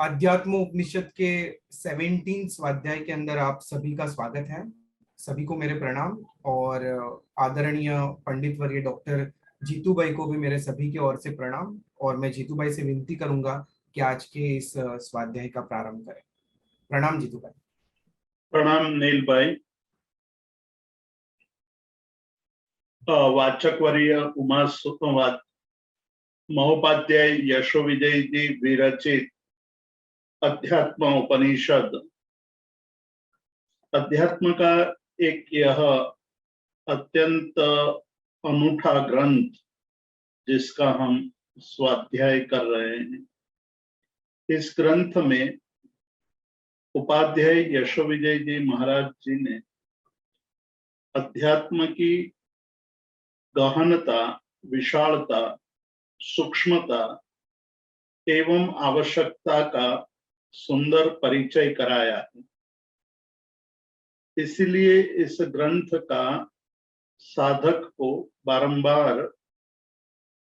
अध्यात्म उपनिषद के 17 स्वाध्याय के अंदर आप सभी का स्वागत है। सभी को मेरे प्रणाम और आदरणीय पंडित वर्य डॉक्टर जीतू भाई को भी मेरे सभी की ओर से प्रणाम। और मैं जीतू भाई से विनती करूंगा कि आज के इस स्वाध्याय का प्रारंभ करें। प्रणाम जीतू भाई। प्रणाम नील भाई। वाचक वर्य उमा महोपाध्याय यशो विजय जी विरचित अध्यात्म उपनिषद, अध्यात्म का एक यह अत्यंत अनूठा ग्रंथ जिसका हम स्वाध्याय कर रहे हैं। इस ग्रंथ में उपाध्याय यशो विजय जी महाराज जी ने अध्यात्म की गहनता, विशालता, सूक्ष्मता एवं आवश्यकता का सुंदर परिचय कराया है। इसलिए इस ग्रंथ का साधक को बारंबार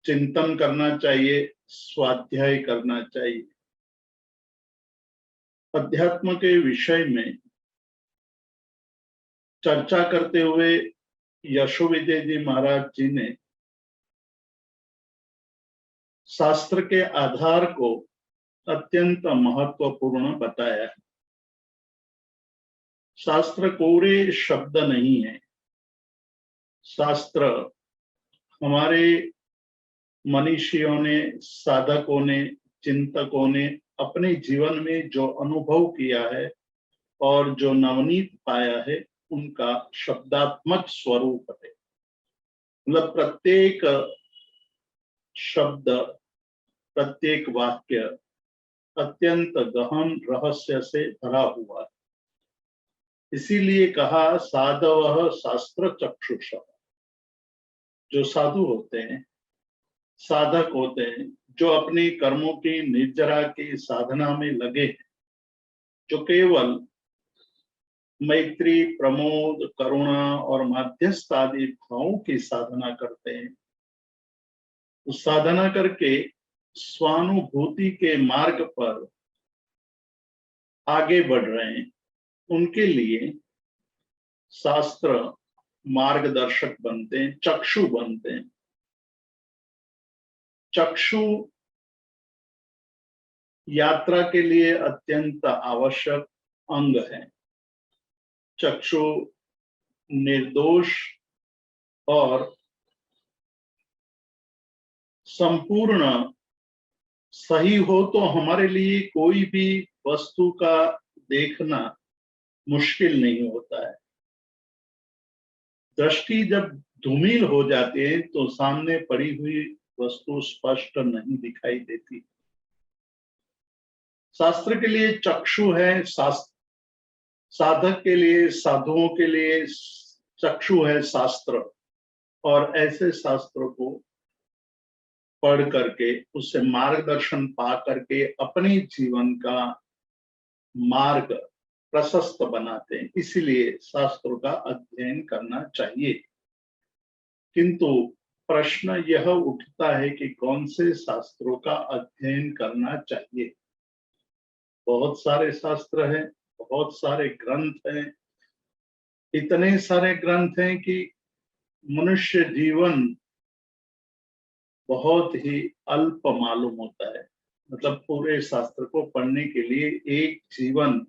चिंतन करना चाहिए, स्वाध्याय करना चाहिए। अध्यात्म के विषय में चर्चा करते हुए यशो विजय जी महाराज जी ने शास्त्र के आधार को अत्यंत महत्वपूर्ण बताया है। शास्त्र कोरे शब्द नहीं है। शास्त्र हमारे मनीषियों ने, साधकों ने, चिंतकों ने अपने जीवन में जो अनुभव किया है और जो नवनीत पाया है उनका शब्दात्मक स्वरूप है। मतलब प्रत्येक शब्द, प्रत्येक वाक्य अत्यंत गहन रहस्य से भरा हुआ है। इसीलिए कहा साधवः शास्त्र चक्षुषः। जो साधु होते हैं, साधक होते हैं, जो अपने कर्मों की निर्जरा की साधना में लगे हैं, जो केवल मैत्री, प्रमोद, करुणा और माध्यस्थ आदि भावों की साधना करते हैं, उस साधना करके स्वानुभूति के मार्ग पर आगे बढ़ रहे हैं, उनके लिए शास्त्र मार्गदर्शक बनते हैं, चक्षु बनते हैं। चक्षु यात्रा के लिए अत्यंत आवश्यक अंग है। चक्षु निर्दोष और संपूर्ण सही हो तो हमारे लिए कोई भी वस्तु का देखना मुश्किल नहीं होता है। दृष्टि जब धूमिल हो जाती है तो सामने पड़ी हुई वस्तु स्पष्ट नहीं दिखाई देती। शास्त्र के लिए चक्षु है, साधक के लिए, साधुओं के लिए चक्षु है शास्त्र। और ऐसे शास्त्रों को पढ़ करके, उससे मार्गदर्शन पा करके अपने जीवन का मार्ग प्रशस्त बनाते हैं। इसीलिए शास्त्रों का अध्ययन करना चाहिए। किंतु प्रश्न यह उठता है कि कौन से शास्त्रों का अध्ययन करना चाहिए। बहुत सारे शास्त्र हैं, बहुत सारे ग्रंथ हैं, इतने सारे ग्रंथ हैं कि मनुष्य जीवन बहुत ही अल्प मालूम होता है। मतलब पूरे शास्त्र को पढ़ने के लिए एक जीवन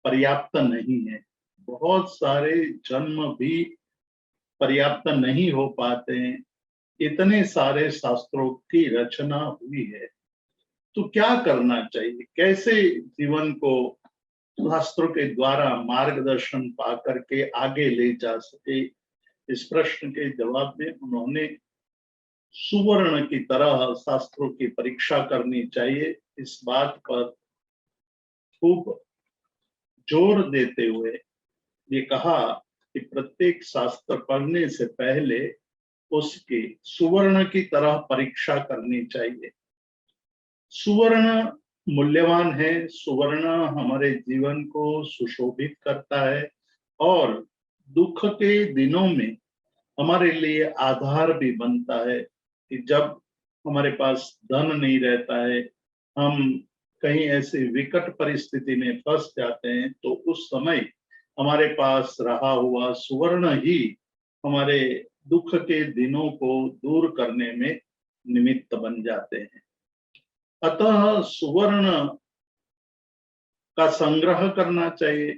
पर्याप्त नहीं है। बहुत सारे जन्म भी पर्याप्त नहीं हो पाते हैं। इतने सारे शास्त्रों की रचना हुई है, तो क्या करना चाहिए, कैसे जीवन को शास्त्रों के द्वारा मार्गदर्शन पा करके आगे ले जा सके। इस प्रश्न के जवाब में उन्होंने सुवर्ण की तरह शास्त्रों की परीक्षा करनी चाहिए, इस बात पर खूब जोर देते हुए ये कहा कि प्रत्येक शास्त्र पढ़ने से पहले उसकी सुवर्ण की तरह परीक्षा करनी चाहिए। सुवर्ण मूल्यवान है। सुवर्ण हमारे जीवन को सुशोभित करता है और दुख के दिनों में हमारे लिए आधार भी बनता है कि जब हमारे पास धन नहीं रहता है, हम कहीं ऐसी विकट परिस्थिति में फंस जाते हैं तो उस समय हमारे पास रहा हुआ सुवर्ण ही हमारे दुख के दिनों को दूर करने में निमित्त बन जाते हैं। अतः सुवर्ण का संग्रह करना चाहिए,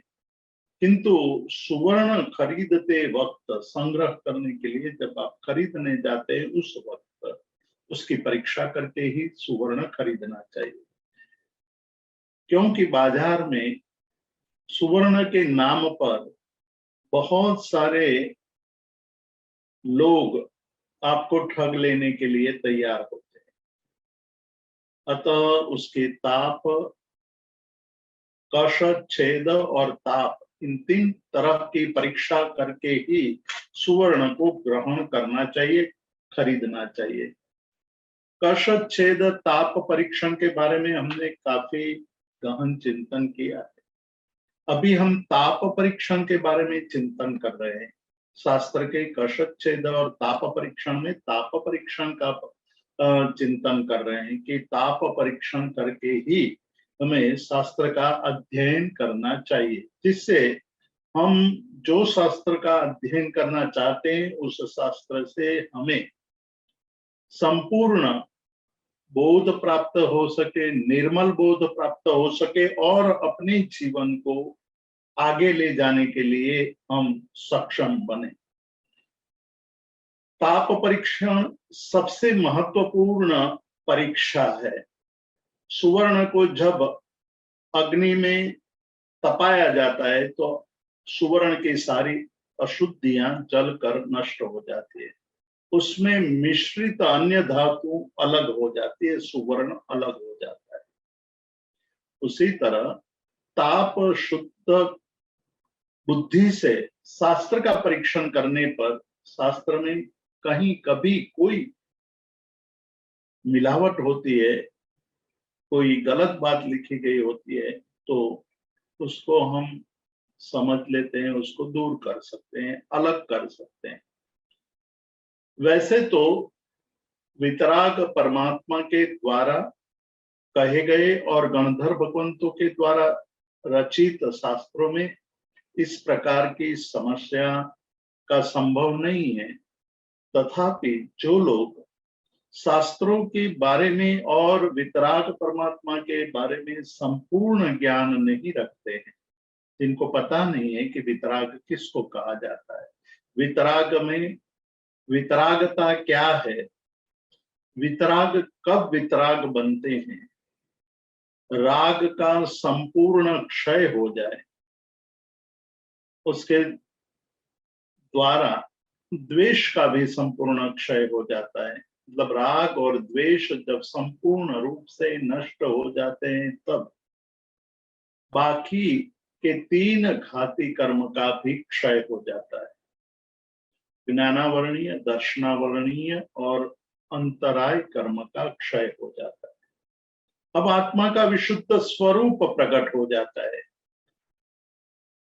किंतु सुवर्ण खरीदते वक्त, संग्रह करने के लिए जब आप खरीदने जाते हैं उस वक्त उसकी परीक्षा करके ही सुवर्ण खरीदना चाहिए। क्योंकि बाजार में सुवर्ण के नाम पर बहुत सारे लोग आपको ठग लेने के लिए तैयार होते हैं। अतः उसके ताप, कष, छेद और ताप, इन 3 तरह की परीक्षा करके ही सुवर्ण को ग्रहण करना चाहिए, खरीदना चाहिए। कष, छेद, ताप परीक्षण के बारे में हमने काफी गहन चिंतन किया है। अभी हम ताप परीक्षण के बारे में चिंतन कर रहे हैं। शास्त्र के कष, छेद और ताप परीक्षण में ताप परीक्षण का चिंतन कर रहे हैं कि ताप परीक्षण करके ही हमें शास्त्र का अध्ययन करना चाहिए, जिससे हम जो शास्त्र का अध्ययन करना चाहते हैं उस शास्त्र से हमें संपूर्ण बोध प्राप्त हो सके, निर्मल बोध प्राप्त हो सके और अपने जीवन को आगे ले जाने के लिए हम सक्षम बने। ताप परीक्षण सबसे महत्वपूर्ण परीक्षा है। सुवर्ण को जब अग्नि में तपाया जाता है तो सुवर्ण की सारी अशुद्धियां जलकर नष्ट हो जाती है, उसमें मिश्रित अन्य धातु अलग हो जाती है, सुवर्ण अलग हो जाता है। उसी तरह ताप शुद्ध बुद्धि से शास्त्र का परीक्षण करने पर शास्त्र में कहीं कभी कोई मिलावट होती है, कोई गलत बात लिखी गई होती है, तो उसको हम समझ लेते हैं, उसको दूर कर सकते हैं, अलग कर सकते हैं। वैसे तो वितराग परमात्मा के द्वारा कहे गए और गणधर भगवंतों के द्वारा रचित शास्त्रों में इस प्रकार की समस्या का संभव नहीं है। तथापि जो लोग शास्त्रों के बारे में और वितराग परमात्मा के बारे में संपूर्ण ज्ञान नहीं रखते हैं, जिनको पता नहीं है कि वितराग किसको कहा जाता है, वितराग में वितरागता क्या है, वितराग कब वितराग बनते हैं, राग का संपूर्ण क्षय हो जाए, उसके द्वारा द्वेष का भी संपूर्ण क्षय हो जाता है। मतलब राग और द्वेष जब संपूर्ण रूप से नष्ट हो जाते हैं तब बाकी के 3 घाती कर्म का भी क्षय हो जाता है। ज्ञानावरणीय, दर्शनावरणीय और अंतराय कर्म का क्षय हो जाता है। अब आत्मा का विशुद्ध स्वरूप प्रकट हो जाता है।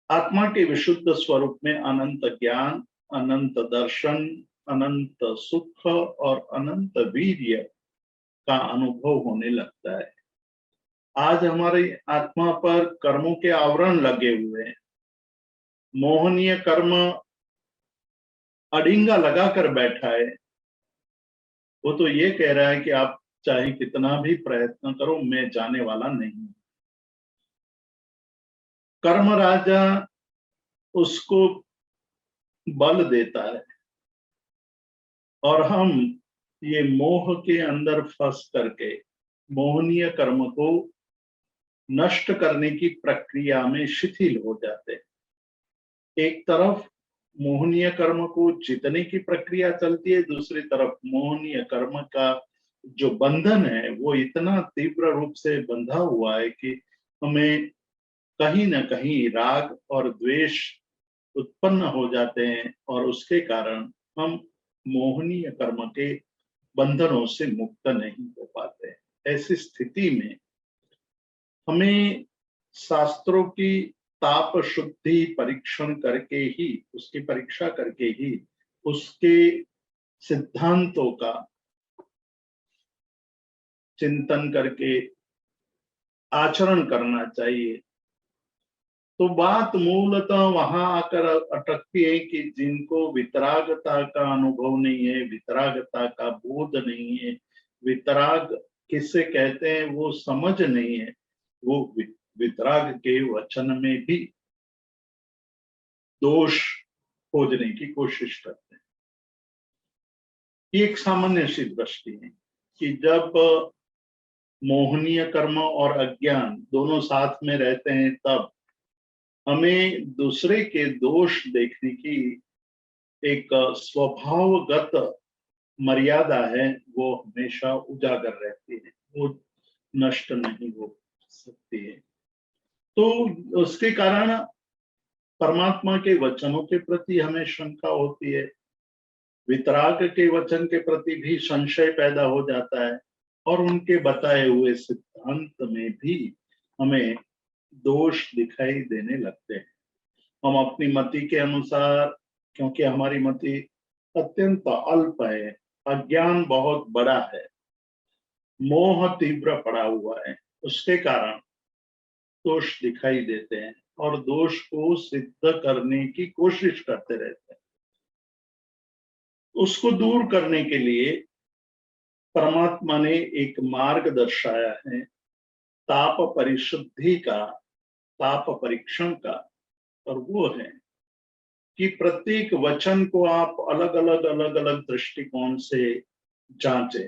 आत्मा के विशुद्ध स्वरूप में अनंत ज्ञान, अनंत दर्शन, अनंत सुख और अनंत वीर्य का अनुभव होने लगता है। आज हमारी आत्मा पर कर्मों के आवरण लगे हुए हैं। मोहनीय कर्म अडिंगा लगाकर बैठा है। वो तो ये कह रहा है कि आप चाहे कितना भी प्रयत्न करो, मैं जाने वाला नहीं। कर्म राजा उसको बल देता है और हम ये मोह के अंदर फंस करके मोहनीय कर्म को नष्ट करने की प्रक्रिया में शिथिल हो जाते हैं। एक तरफ मोहनीय कर्म को जीतने की प्रक्रिया चलती है, दूसरी तरफ मोहनीय कर्म का जो बंधन है वो इतना तीव्र रूप से बंधा हुआ है कि हमें कहीं ना कहीं राग और द्वेष उत्पन्न हो जाते हैं और उसके कारण हम मोहनीय कर्म के बंधनों से मुक्त नहीं हो पाते। ऐसी स्थिति में हमें शास्त्रों की ताप शुद्धि परीक्षण करके ही, उसकी परीक्षा करके ही उसके सिद्धांतों का चिंतन करके आचरण करना चाहिए। तो बात मूलतः वहां आकर अटकती है कि जिनको वितरागता का अनुभव नहीं है, वितरागता का बोध नहीं है, वितराग किससे कहते हैं वो समझ नहीं है, वो वितराग के वचन में भी दोष खोजने की कोशिश करते हैं। ये एक सामान्य सी दृष्टि है कि जब मोहनीय कर्म और अज्ञान दोनों साथ में रहते हैं तब हमें दूसरे के दोष देखने की एक स्वभावगत मर्यादा है, वो हमेशा उजागर रहती है, वो नष्ट नहीं हो सकती है। तो उसके कारण परमात्मा के वचनों के प्रति हमें शंका होती है, वितराग के वचन के प्रति भी संशय पैदा हो जाता है, और उनके बताए हुए सिद्धांत में भी हमें दोष दिखाई देने लगते हैं। हम अपनी मति के अनुसार, क्योंकि हमारी मति अत्यंत अल्प है, अज्ञान बहुत बड़ा है, मोह तीव्र पड़ा हुआ है, उसके कारण दोष दिखाई देते हैं और दोष को सिद्ध करने की कोशिश करते रहते हैं। उसको दूर करने के लिए परमात्मा ने एक मार्ग दर्शाया है, ताप परिशुद्धि का, ताप परीक्षण का, और वो है कि प्रत्येक वचन को आप अलग अलग दृष्टिकोण से जांचें।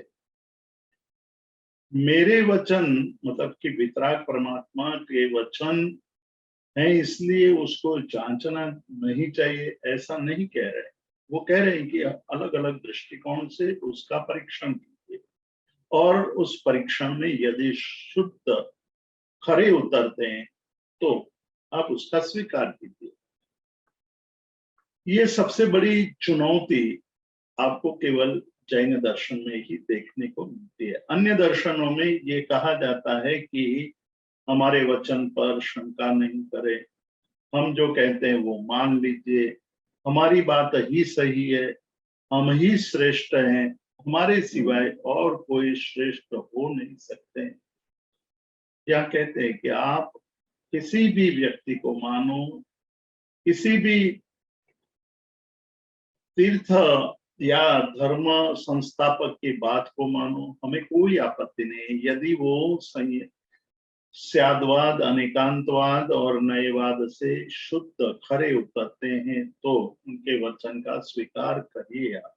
मेरे वचन मतलब कि वितराग परमात्मा के वचन है इसलिए उसको जांचना नहीं चाहिए, ऐसा नहीं कह रहे। वो कह रहे हैं कि अलग अलग दृष्टिकोण से उसका परीक्षण कीजिए, और उस परीक्षण में यदि शुद्ध खरे उतरते हैं तो आप उसका स्वीकार कीजिए। ये सबसे बड़ी चुनौती आपको केवल जैन दर्शन में ही देखने को मिलती है। अन्य दर्शनों में ये कहा जाता है कि हमारे वचन पर शंका नहीं करें, हम जो कहते हैं वो मान लीजिए, हमारी बात ही सही है, हम ही श्रेष्ठ हैं, हमारे सिवाय और कोई श्रेष्ठ हो नहीं सकते। क्या कहते हैं कि आप किसी भी व्यक्ति को मानो, किसी भी तीर्थ या धर्म संस्थापक की बात को मानो, हमें कोई आपत्ति नहीं यदि वो स्यादवाद, अनेकांतवाद और नयवाद से शुद्ध खरे उतरते हैं तो उनके वचन का स्वीकार करिए आप,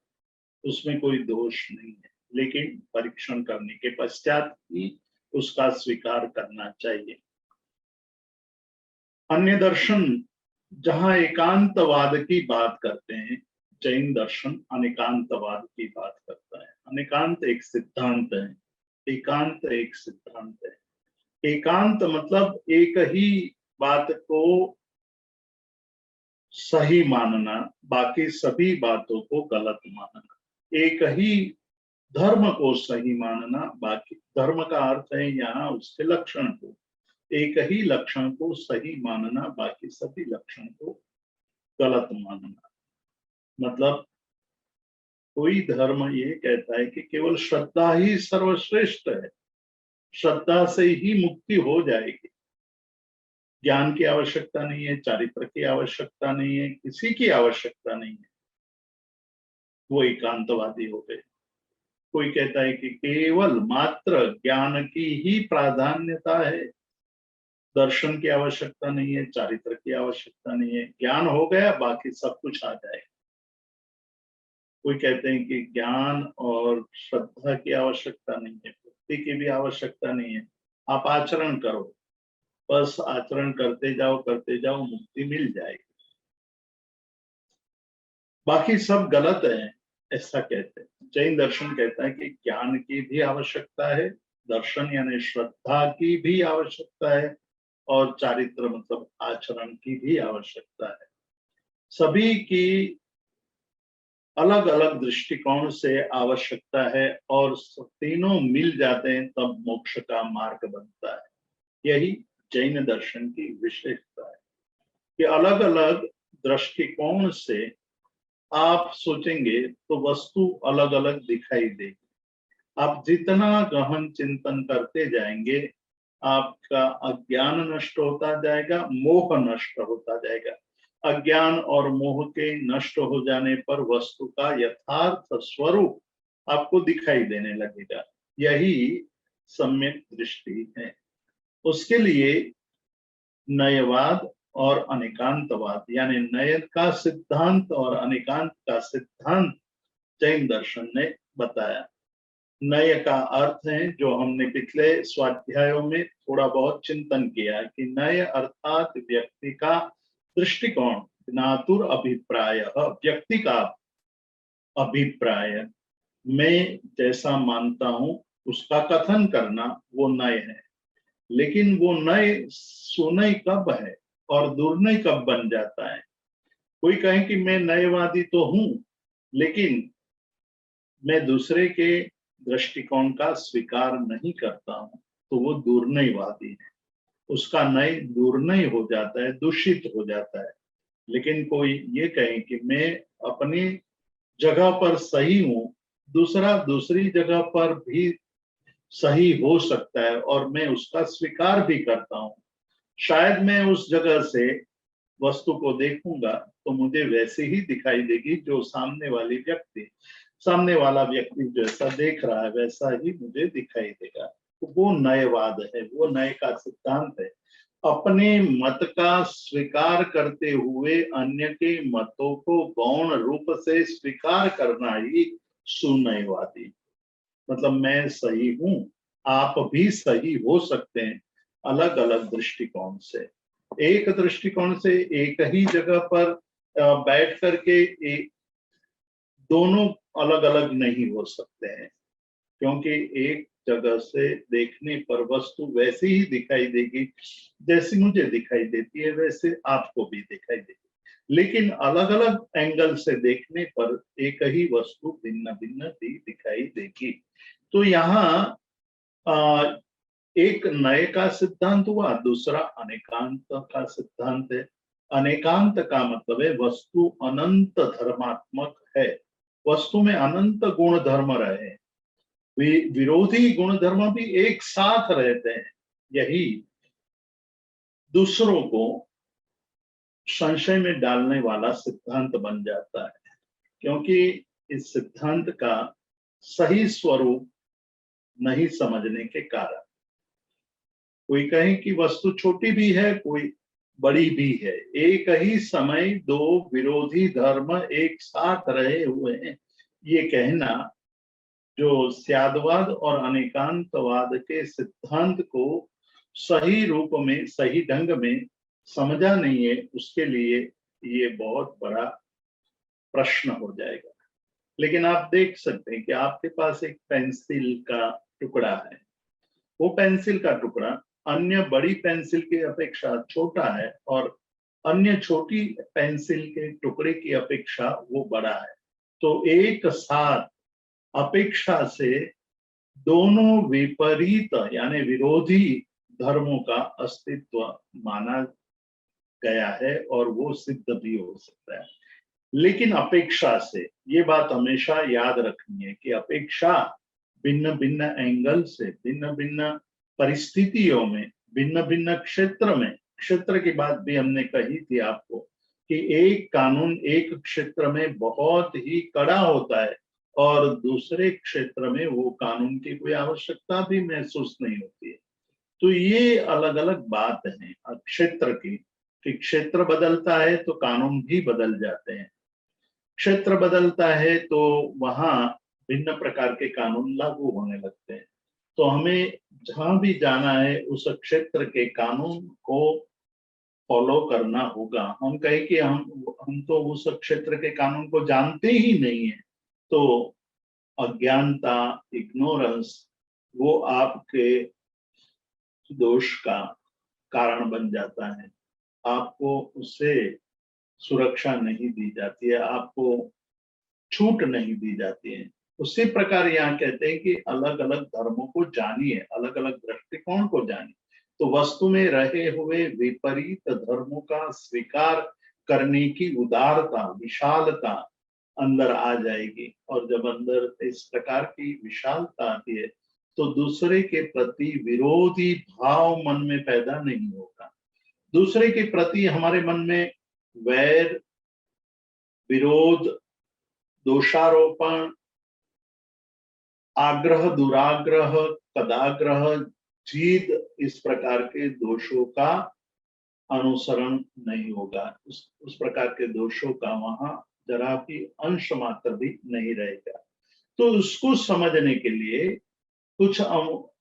उसमें कोई दोष नहीं है, लेकिन परीक्षण करने के पश्चात ही उसका स्वीकार करना चाहिए। अन्य दर्शन जहां एकांतवाद की बात करते हैं, जैन दर्शन अनेकांतवाद की बात करता है। अनेकांत एक सिद्धांत है, एकांत एक सिद्धांत है। एकांत मतलब एक ही बात को सही मानना, बाकी सभी बातों को गलत मानना। एक ही धर्म को सही मानना, बाकी धर्म का अर्थ है यहाँ उसके लक्षण को, एक ही लक्षण को सही मानना, बाकी सभी लक्षण को गलत मानना। मतलब कोई धर्म ये कहता है कि केवल श्रद्धा ही सर्वश्रेष्ठ है, श्रद्धा से ही मुक्ति हो जाएगी, ज्ञान की आवश्यकता नहीं है, चारित्र की आवश्यकता नहीं है, किसी की आवश्यकता नहीं है, वो एकांतवादी हो गए। कोई कहता है कि केवल मात्र ज्ञान की ही प्राधान्यता है, दर्शन की आवश्यकता नहीं है, चारित्र की आवश्यकता नहीं है, ज्ञान हो गया बाकी सब कुछ आ जाएगा। कोई कहते हैं कि ज्ञान और श्रद्धा की आवश्यकता नहीं है, भक्ति की भी आवश्यकता नहीं है, आप आचरण करो, बस आचरण करते जाओ, मुक्ति मिल जाएगी, बाकी सब गलत है, ऐसा कहते हैं। जैन दर्शन कहता है कि ज्ञान की भी आवश्यकता है, दर्शन यानी श्रद्धा की भी आवश्यकता है, और चारित्र मतलब आचरण की भी आवश्यकता है। सभी की अलग अलग दृष्टिकोण से आवश्यकता है, और तीनों मिल जाते हैं तब मोक्ष का मार्ग बनता है। यही जैन दर्शन की विशेषता है कि अलग अलग दृष्टिकोण से आप सोचेंगे तो वस्तु अलग अलग दिखाई देगी। आप जितना गहन चिंतन करते जाएंगे आपका अज्ञान नष्ट होता जाएगा, मोह नष्ट होता जाएगा। अज्ञान और मोह के नष्ट हो जाने पर वस्तु का यथार्थ स्वरूप आपको दिखाई देने लगेगा। यही सम्यक दृष्टि है। उसके लिए नयवाद और अनेकांतवाद, यानी नय का सिद्धांत और अनेकांत का सिद्धांत जैन दर्शन ने बताया। नय का अर्थ है, जो हमने पिछले स्वाध्यायों में थोड़ा बहुत चिंतन किया, कि नय अर्थात व्यक्ति का दृष्टिकोण, ज्ञातुर अभिप्राय, व्यक्ति का अभिप्राय, मैं जैसा मानता हूं उसका कथन करना, वो नय है। लेकिन वो नय सुनय कब है और दुर्नय कब बन जाता है? कोई कहे कि मैं नयवादी तो हूं, लेकिन मैं दूसरे के दृष्टिकोण का स्वीकार नहीं करता हूं, तो वो दुर्नयवादी है। उसका नय दुर्नय हो जाता है, दूषित हो जाता है। लेकिन कोई ये कहे कि मैं अपनी जगह पर सही हूं, दूसरा दूसरी जगह पर भी सही हो सकता है और मैं उसका स्वीकार भी करता हूं। शायद मैं उस जगह से वस्तु को देखूंगा तो मुझे वैसे ही दिखाई देगी जो सामने वाला व्यक्ति जैसा देख रहा है वैसा ही मुझे दिखाई देगा। तो वो नयवाद है, वो नय का सिद्धांत है। अपने मत का स्वीकार करते हुए अन्य के मतों को गौण रूप से स्वीकार करना ही सुनयवादी। मतलब मैं सही हूं, आप भी सही हो सकते हैं, अलग अलग दृष्टिकोण से। एक दृष्टिकोण से एक ही जगह पर बैठ करके दोनों अलग अलग नहीं हो सकते हैं, क्योंकि एक जगह से देखने पर वस्तु वैसी ही दिखाई देगी, जैसी मुझे दिखाई देती है वैसे आपको भी दिखाई देगी। लेकिन अलग अलग एंगल से देखने पर एक ही वस्तु भिन्न भिन्न भी दिखाई देगी। तो यहाँ एक नए का सिद्धांत हुआ, दूसरा अनेकांत का सिद्धांत है। अनेकांत का मतलब है वस्तु अनंत धर्मात्मक है, वस्तु में अनंत गुण धर्म रहे, विरोधी गुण धर्म भी एक साथ रहते हैं। यही दूसरों को संशय में डालने वाला सिद्धांत बन जाता है, क्योंकि इस सिद्धांत का सही स्वरूप नहीं समझने के कारण कोई कहे कि वस्तु छोटी भी है, कोई बड़ी भी है, एक ही समय दो विरोधी धर्म एक साथ रहे हुए हैं, ये कहना जो स्यादवाद और अनेकांतवाद के सिद्धांत को सही रूप में, सही ढंग में समझा नहीं है, उसके लिए ये बहुत बड़ा प्रश्न हो जाएगा। लेकिन आप देख सकते हैं कि आपके पास एक पेंसिल का टुकड़ा है, वो पेंसिल का टुकड़ा अन्य बड़ी पेंसिल की अपेक्षा छोटा है और अन्य छोटी पेंसिल के टुकड़े की अपेक्षा वो बड़ा है। तो एक साथ अपेक्षा से दोनों विपरीत यानी विरोधी धर्मों का अस्तित्व माना गया है और वो सिद्ध भी हो सकता है। लेकिन अपेक्षा से, ये बात हमेशा याद रखनी है कि अपेक्षा भिन्न भिन्न एंगल से, भिन्न भिन्न परिस्थितियों में, भिन्न भिन्न क्षेत्र में, क्षेत्र की बात भी हमने कही थी आपको कि एक कानून एक क्षेत्र में बहुत ही कड़ा होता है और दूसरे क्षेत्र में वो कानून की कोई आवश्यकता भी महसूस नहीं होती है। तो ये अलग अलग बात है क्षेत्र की, कि क्षेत्र बदलता है तो कानून भी बदल जाते हैं, क्षेत्र बदलता है तो वहां भिन्न प्रकार के कानून लागू होने लगते हैं। तो हमें जहां भी जाना है उस क्षेत्र के कानून को फॉलो करना होगा। हम कहें कि हम तो उस क्षेत्र के कानून को जानते ही नहीं है, तो अज्ञानता, इग्नोरेंस, वो आपके दोष का कारण बन जाता है। आपको उससे सुरक्षा नहीं दी जाती है, आपको छूट नहीं दी जाती है। उसी प्रकार यहाँ कहते हैं कि अलग अलग धर्मों को जानिए, अलग अलग दृष्टिकोण को जानिए, तो वस्तु में रहे हुए विपरीत धर्मों का स्वीकार करने की उदारता, विशालता अंदर आ जाएगी। और जब अंदर इस प्रकार की विशालता आती है तो दूसरे के प्रति विरोधी भाव मन में पैदा नहीं होगा। दूसरे के प्रति हमारे मन में वैर, विरोध, दोषारोपण, आग्रह, दुराग्रह, कदाग्रह, जीद, इस प्रकार के दोषों का अनुसरण नहीं होगा। उस प्रकार के दोषों का वहां जरा भी अंश मात्र भी नहीं रहेगा। तो उसको समझने के लिए कुछ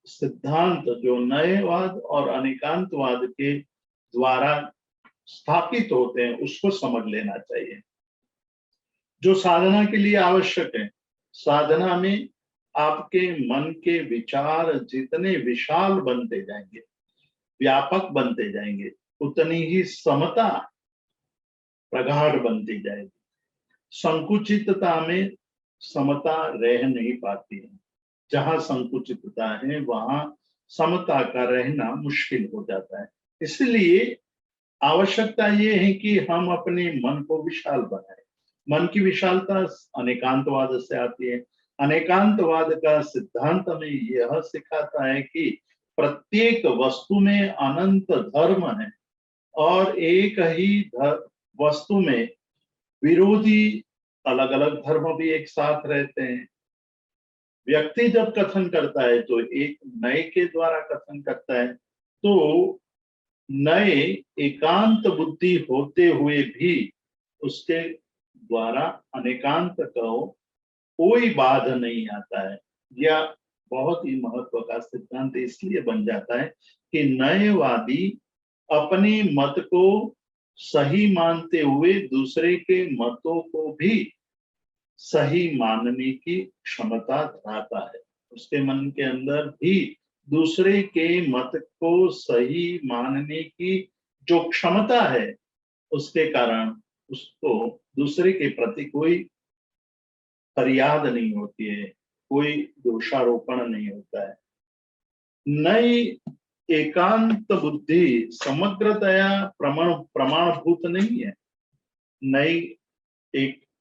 सिद्धांत जो नएवाद और अनेकांतवाद के द्वारा स्थापित होते हैं उसको समझ लेना चाहिए, जो साधना के लिए आवश्यक है। साधना में आपके मन के विचार जितने विशाल बनते जाएंगे, व्यापक बनते जाएंगे, उतनी ही समता प्रगाढ़ बनती जाएगी। संकुचितता में समता रह नहीं पाती है। जहां संकुचितता है वहां समता का रहना मुश्किल हो जाता है। इसलिए आवश्यकता ये है कि हम अपने मन को विशाल बनाएं। मन की विशालता अनेकांतवाद से आती है। अनेकांतवाद का सिद्धांत में यह सिखाता है कि प्रत्येक वस्तु में अनंत धर्म है और एक ही वस्तु में विरोधी अलग अलग धर्म भी एक साथ रहते हैं। व्यक्ति जब कथन करता है तो एक नए के द्वारा कथन करता है, तो नए एकांत बुद्धि होते हुए भी उसके द्वारा अनेकांत को कोई बाध नहीं आता है। यह बहुत ही महत्व का सिद्धांत इसलिए बन जाता है कि नएवादी अपने मत को सही मानते हुए दूसरे के मतों को भी सही मानने की क्षमता धराता है। उसके मन के अंदर भी दूसरे के मत को सही मानने की जो क्षमता है, उसके कारण उसको दूसरे के प्रति कोई फरियाद नहीं होती है, कोई दोषारोपण नहीं होता है। नई एकांत बुद्धि समग्रतया प्रमाणभूत नहीं है। नई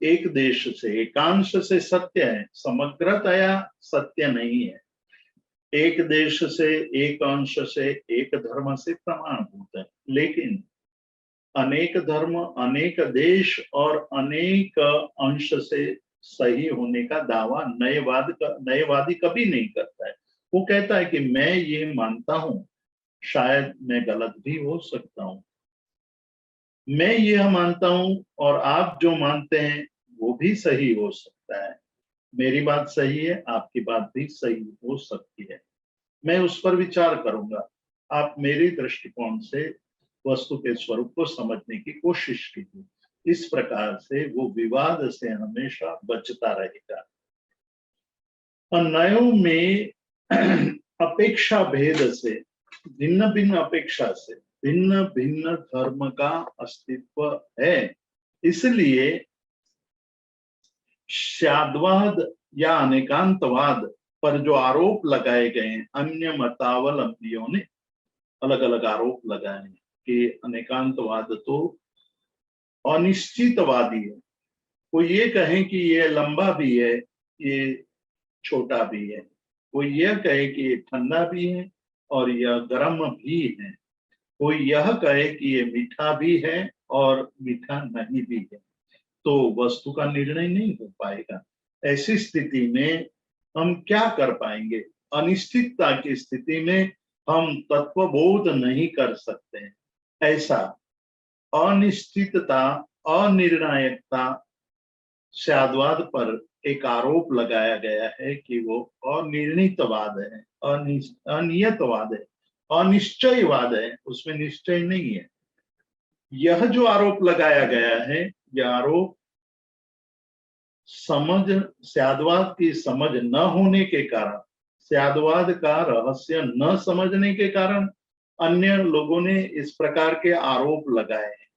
एक देश से एकांश से सत्य है, समग्रतया सत्य नहीं है। एक देश से, एक अंश से, एक धर्म से प्रमाणभूत है। लेकिन अनेक धर्म, अनेक देश और अनेक अंश से सही होने का दावा नएवादी कभी नहीं करता है। वो कहता है कि मैं ये मानता हूं, शायद मैं गलत भी हो सकता हूं, मैं यह मानता हूं और आप जो मानते हैं वो भी सही हो सकता है। मेरी बात सही है, आपकी बात भी सही हो सकती है। मैं उस पर विचार करूंगा, आप मेरे दृष्टिकोण से वस्तु के स्वरूप को समझने की कोशिश कीजिए। इस प्रकार से वो विवाद से हमेशा बचता रहेगा। नयों में अपेक्षा भेद से, भिन्न भिन्न अपेक्षा से भिन्न भिन्न धर्म का अस्तित्व है। इसलिए शाद्वाद या अनेकांतवाद पर जो आरोप लगाए गए हैं, अन्य मतावलंबियों ने अलग अलग आरोप लगाए हैं कि अनेकांतवाद तो अनिश्चितवादी है। कोई ये कहे कि ये लंबा भी है, ये छोटा भी है। कोई यह कहे कि ये ठंडा भी है और यह गर्म भी है। कोई यह कहे कि ये मीठा भी है और मीठा नहीं भी है। तो वस्तु का निर्णय नहीं हो पाएगा। ऐसी स्थिति में हम क्या कर पाएंगे? अनिश्चितता की स्थिति में हम तत्वबोध नहीं कर सकते हैं। ऐसा अनिश्चितता, अनिर्णायकता, शाद्वाद पर एक आरोप लगाया गया है कि वो अनिर्णितवाद है, अनियतवाद है, अनिश्चयवाद है, उसमें निश्चय नहीं है। यह जो आरोप लगाया गया है, यह आरोप शाद्वाद की समझ न होने के कारण, शाद्वाद का रहस्य न समझने के कारण अन्य लोगों ने इस प्रकार के आरोप लगाए हैं।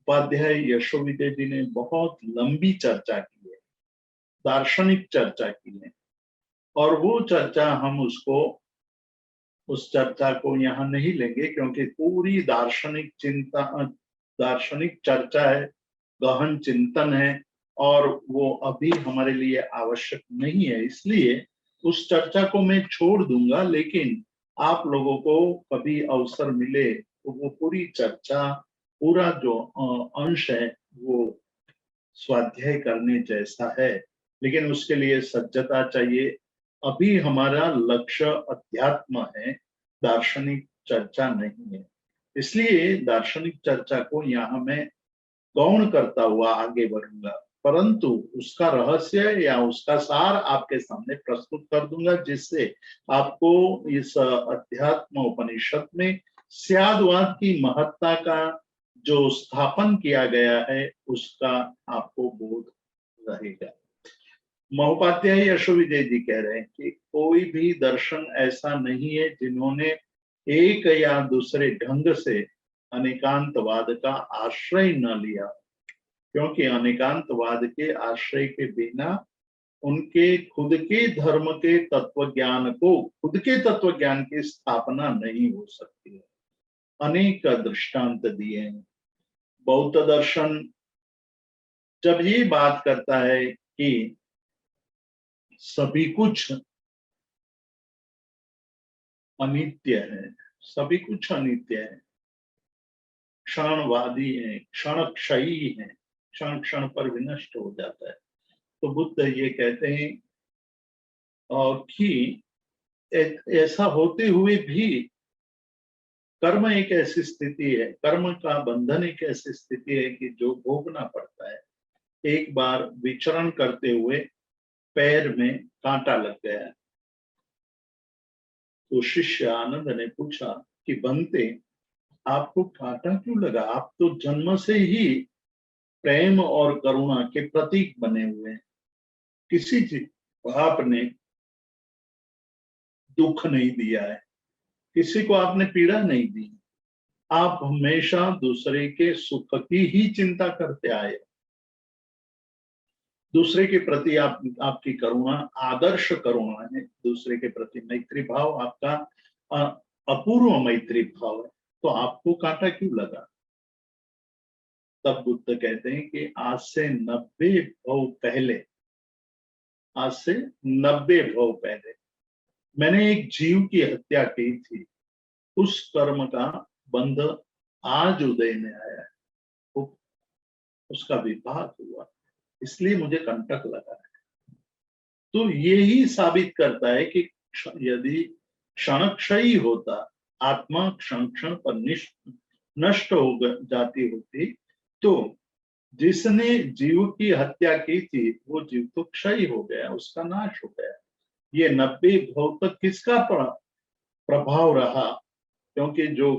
उपाध्याय यशोविदय जी ने बहुत लंबी चर्चा की है, दार्शनिक चर्चा की है, और वो चर्चा हम उस चर्चा को यहाँ नहीं लेंगे क्योंकि पूरी दार्शनिक चर्चा है, गहन चिंतन है और वो अभी हमारे लिए आवश्यक नहीं है। इसलिए उस चर्चा को मैं छोड़ दूंगा, लेकिन आप लोगों को कभी अवसर मिले तो वो पूरी चर्चा, पूरा जो अंश है वो स्वाध्याय करने जैसा है। लेकिन उसके लिए सज्जता चाहिए। अभी हमारा लक्ष्य अध्यात्म है, दार्शनिक चर्चा नहीं है। इसलिए दार्शनिक चर्चा को यहाँ मैं गौण करता हुआ आगे बढ़ूंगा, परंतु उसका रहस्य या उसका सार आपके सामने प्रस्तुत कर दूंगा, जिससे आपको इस अध्यात्म उपनिषद में स्यादवाद की महत्ता का जो स्थापन किया गया है उसका आपको बोध रहेगा। महोपाध्याय यशोविजय जी कह रहे हैं कि कोई भी दर्शन ऐसा नहीं है जिन्होंने एक या दूसरे ढंग से अनेकांतवाद का आश्रय न लिया, क्योंकि अनेकांतवाद के आश्रय के बिना उनके खुद के धर्म के तत्वज्ञान को, खुद के तत्वज्ञान की स्थापना नहीं हो सकती है। अनेक दृष्टांत दिए हैं। बौद्ध दर्शन जब ये बात करता है कि सभी कुछ अनित्य है, सभी कुछ अनित्य है, क्षणवादी है, क्षणक्षयी है, क्षण क्षण पर विनष्ट हो जाता है, तो बुद्ध ये कहते हैं कि ऐसा होते हुए भी कर्म एक ऐसी स्थिति है, कर्म का बंधन एक ऐसी स्थिति है कि जो भोगना पड़ता है। एक बार विचरण करते हुए पैर में कांटा लग गया, तो शिष्य आनंद ने पूछा कि बनते, आपको कांटा क्यों लगा? आप तो जन्म से ही प्रेम और करुणा के प्रतीक बने हुए हैं, किसी चीज आपने दुख नहीं दिया है, किसी को आपने पीड़ा नहीं दी, आप हमेशा दूसरे के सुख की ही चिंता करते आए। दूसरे के प्रति आपकी करुणा आदर्श करुणा है, दूसरे के प्रति मैत्री भाव आपका अपूर्व मैत्री भाव है, तो आपको कांटा क्यों लगा? तब बुद्ध कहते हैं कि आज से 90 भव पहले, आज से 90 भव पहले मैंने एक जीव की हत्या की थी, उस कर्म का बंध आज उदय में आया है, उसका विभाग हुआ, इसलिए मुझे कंटक लगा है। तो यही साबित करता है कि यदि क्षणक्षयी होता, आत्मा क्षण क्षण पर नष्ट हो जाती होती, तो जिसने जीव की हत्या की थी वो जीव तो क्षय हो गया, उसका नाश हो गया। ये 90 भव तक किसका प्रभाव रहा? क्योंकि जो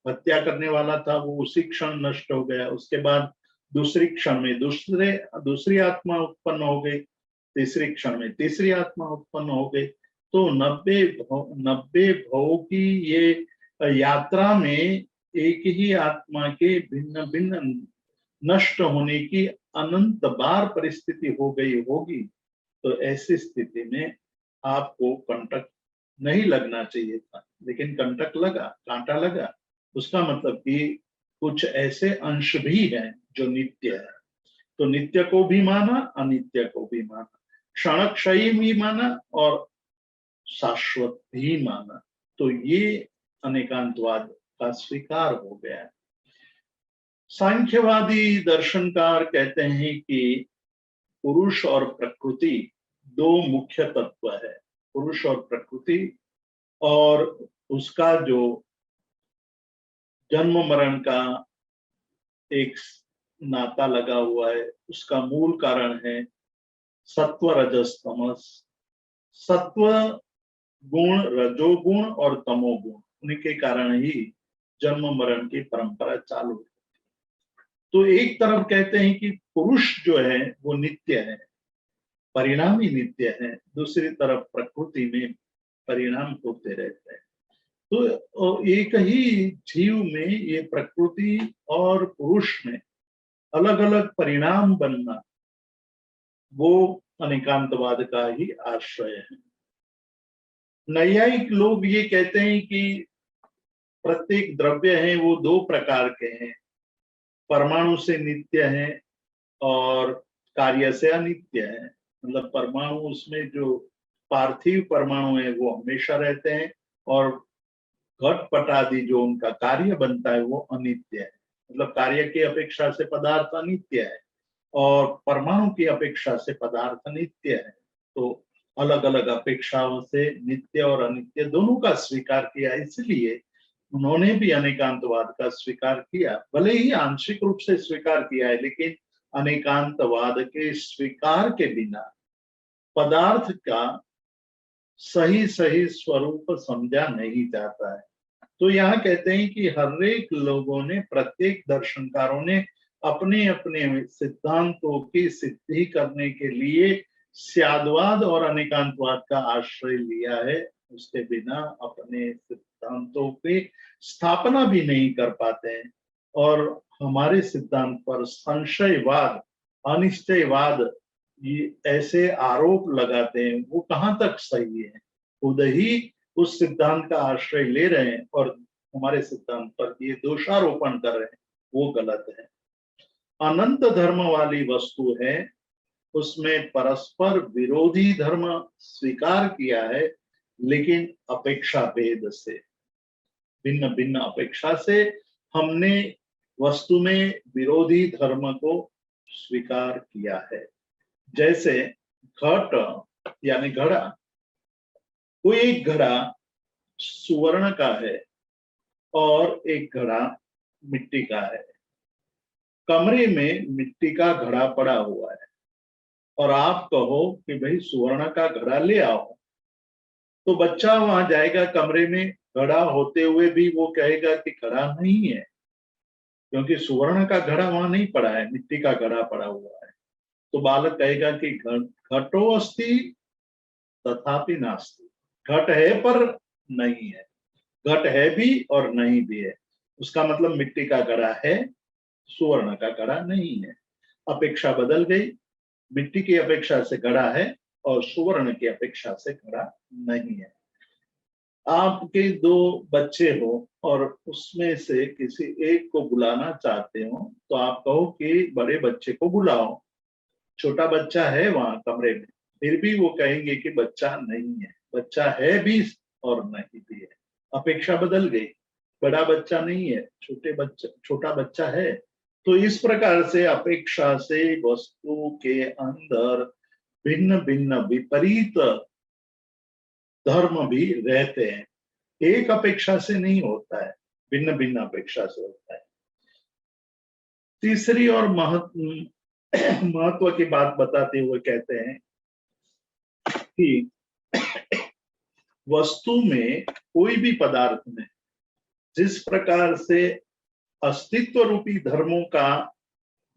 हत्या करने वाला था वो उसी क्षण नष्ट हो गया, उसके बाद दूसरी क्षण में दूसरी आत्मा उत्पन्न हो गई, तीसरी क्षण में तीसरी आत्मा उत्पन्न हो गई। तो 90 भव की ये यात्रा में एक ही आत्मा के भिन्न भिन्न नष्ट होने की अनंत बार परिस्थिति हो गई होगी। तो ऐसी स्थिति में आपको कंटक नहीं लगना चाहिए था, लेकिन कंटक लगा, कांटा लगा। उसका मतलब कि कुछ ऐसे अंश भी हैं जो नित्य है, तो नित्य को भी माना, अनित्य को भी माना, क्षणक्षयी भी माना और शाश्वत भी माना। तो ये अनेकांतवाद का स्वीकार हो गया है। सांख्यवादी दर्शनकार कहते हैं कि पुरुष और प्रकृति दो मुख्य तत्व है। पुरुष और प्रकृति और उसका जो जन्म मरण का एक नाता लगा हुआ है, उसका मूल कारण है सत्व रजस तमस। सत्व गुण, रजोगुण और तमोगुण, उनके कारण ही जन्म मरण की परंपरा चालू है। तो एक तरफ कहते हैं कि पुरुष जो है वो नित्य है, परिणामी नित्य है, दूसरी तरफ प्रकृति में परिणाम होते रहते हैं। तो एक ही जीव में ये प्रकृति और पुरुष में अलग अलग परिणाम बनना, वो अनेकांतवाद का ही आश्रय है। नैयायिक लोग ये कहते हैं कि प्रत्येक द्रव्य है वो दो प्रकार के हैं, परमाणु से नित्य है और कार्य से अनित्य है। मतलब परमाणु उसमें जो पार्थिव परमाणु है वो हमेशा रहते हैं, और घट आदि जो उनका कार्य बनता है वो अनित्य है। मतलब कार्य की अपेक्षा से पदार्थ अनित्य है और परमाणु की अपेक्षा से पदार्थ नित्य है। तो अलग अलग अपेक्षाओं से नित्य और अनित्य दोनों का स्वीकार किया, इसलिए उन्होंने भी अनेकांतवाद का स्वीकार किया। भले ही आंशिक रूप से स्वीकार किया है, लेकिन अनेकांतवाद के स्वीकार के बिना पदार्थ का सही सही स्वरूप समझा नहीं जाता है। तो यहाँ कहते हैं कि हर एक लोगों ने, प्रत्येक दर्शनकारों ने अपने अपने सिद्धांतों की सिद्धि करने के लिए स्यादवाद और अनेकांतवाद का आश्रय लिया है। उसके बिना अपने सिद्धांतों की स्थापना भी नहीं कर पाते हैं। और हमारे सिद्धांत पर संशयवाद, अनिश्चयवाद, ये ऐसे आरोप लगाते हैं, वो कहाँ तक सही है? खुद ही उस सिद्धांत का आश्रय ले रहे हैं और हमारे सिद्धांत पर ये दोषारोपण कर रहे हैं, वो गलत है। अनंत धर्म वाली वस्तु है, उसमें परस्पर विरोधी धर्म स्वीकार किया है, लेकिन अपेक्षा भेद से, भिन्न भिन्न अपेक्षा से हमने वस्तु में विरोधी धर्म को स्वीकार किया है। जैसे घट यानी घड़ा, कोई एक घड़ा सुवर्ण का है और एक घड़ा मिट्टी का है। कमरे में मिट्टी का घड़ा पड़ा हुआ है और आप कहो कि भाई सुवर्ण का घड़ा ले आओ, तो बच्चा वहां जाएगा, कमरे में घड़ा होते हुए भी वो कहेगा कि घड़ा नहीं है, क्योंकि सुवर्ण का घड़ा वहां नहीं पड़ा है, मिट्टी का घड़ा पड़ा हुआ है। तो बालक कहेगा कि घटो अस्ति तथापि नास्ति, घट है पर नहीं है, घट है भी और नहीं भी है। उसका मतलब मिट्टी का घड़ा है, सुवर्ण का घड़ा नहीं है। अपेक्षा बदल गई, मिट्टी की अपेक्षा से घड़ा है और सुवर्ण की अपेक्षा से घड़ा नहीं है। आपके दो बच्चे हो और उसमें से किसी एक को बुलाना चाहते हो, तो आप कहो कि बड़े बच्चे को बुलाओ, छोटा बच्चा है वहां कमरे में, फिर भी वो कहेंगे कि बच्चा नहीं है, बच्चा है भी और नहीं भी है। अपेक्षा बदल गई, बड़ा बच्चा नहीं है, छोटा बच्चा है। तो इस प्रकार से अपेक्षा से वस्तु के अंदर भिन्न भिन्न विपरीत धर्म भी रहते हैं, एक अपेक्षा से नहीं होता है, भिन्न भिन्न अपेक्षा से होता है। तीसरी और महत्व की बात बताते हुए कहते हैं कि वस्तु में, कोई भी पदार्थ में जिस प्रकार से अस्तित्व रूपी धर्मों का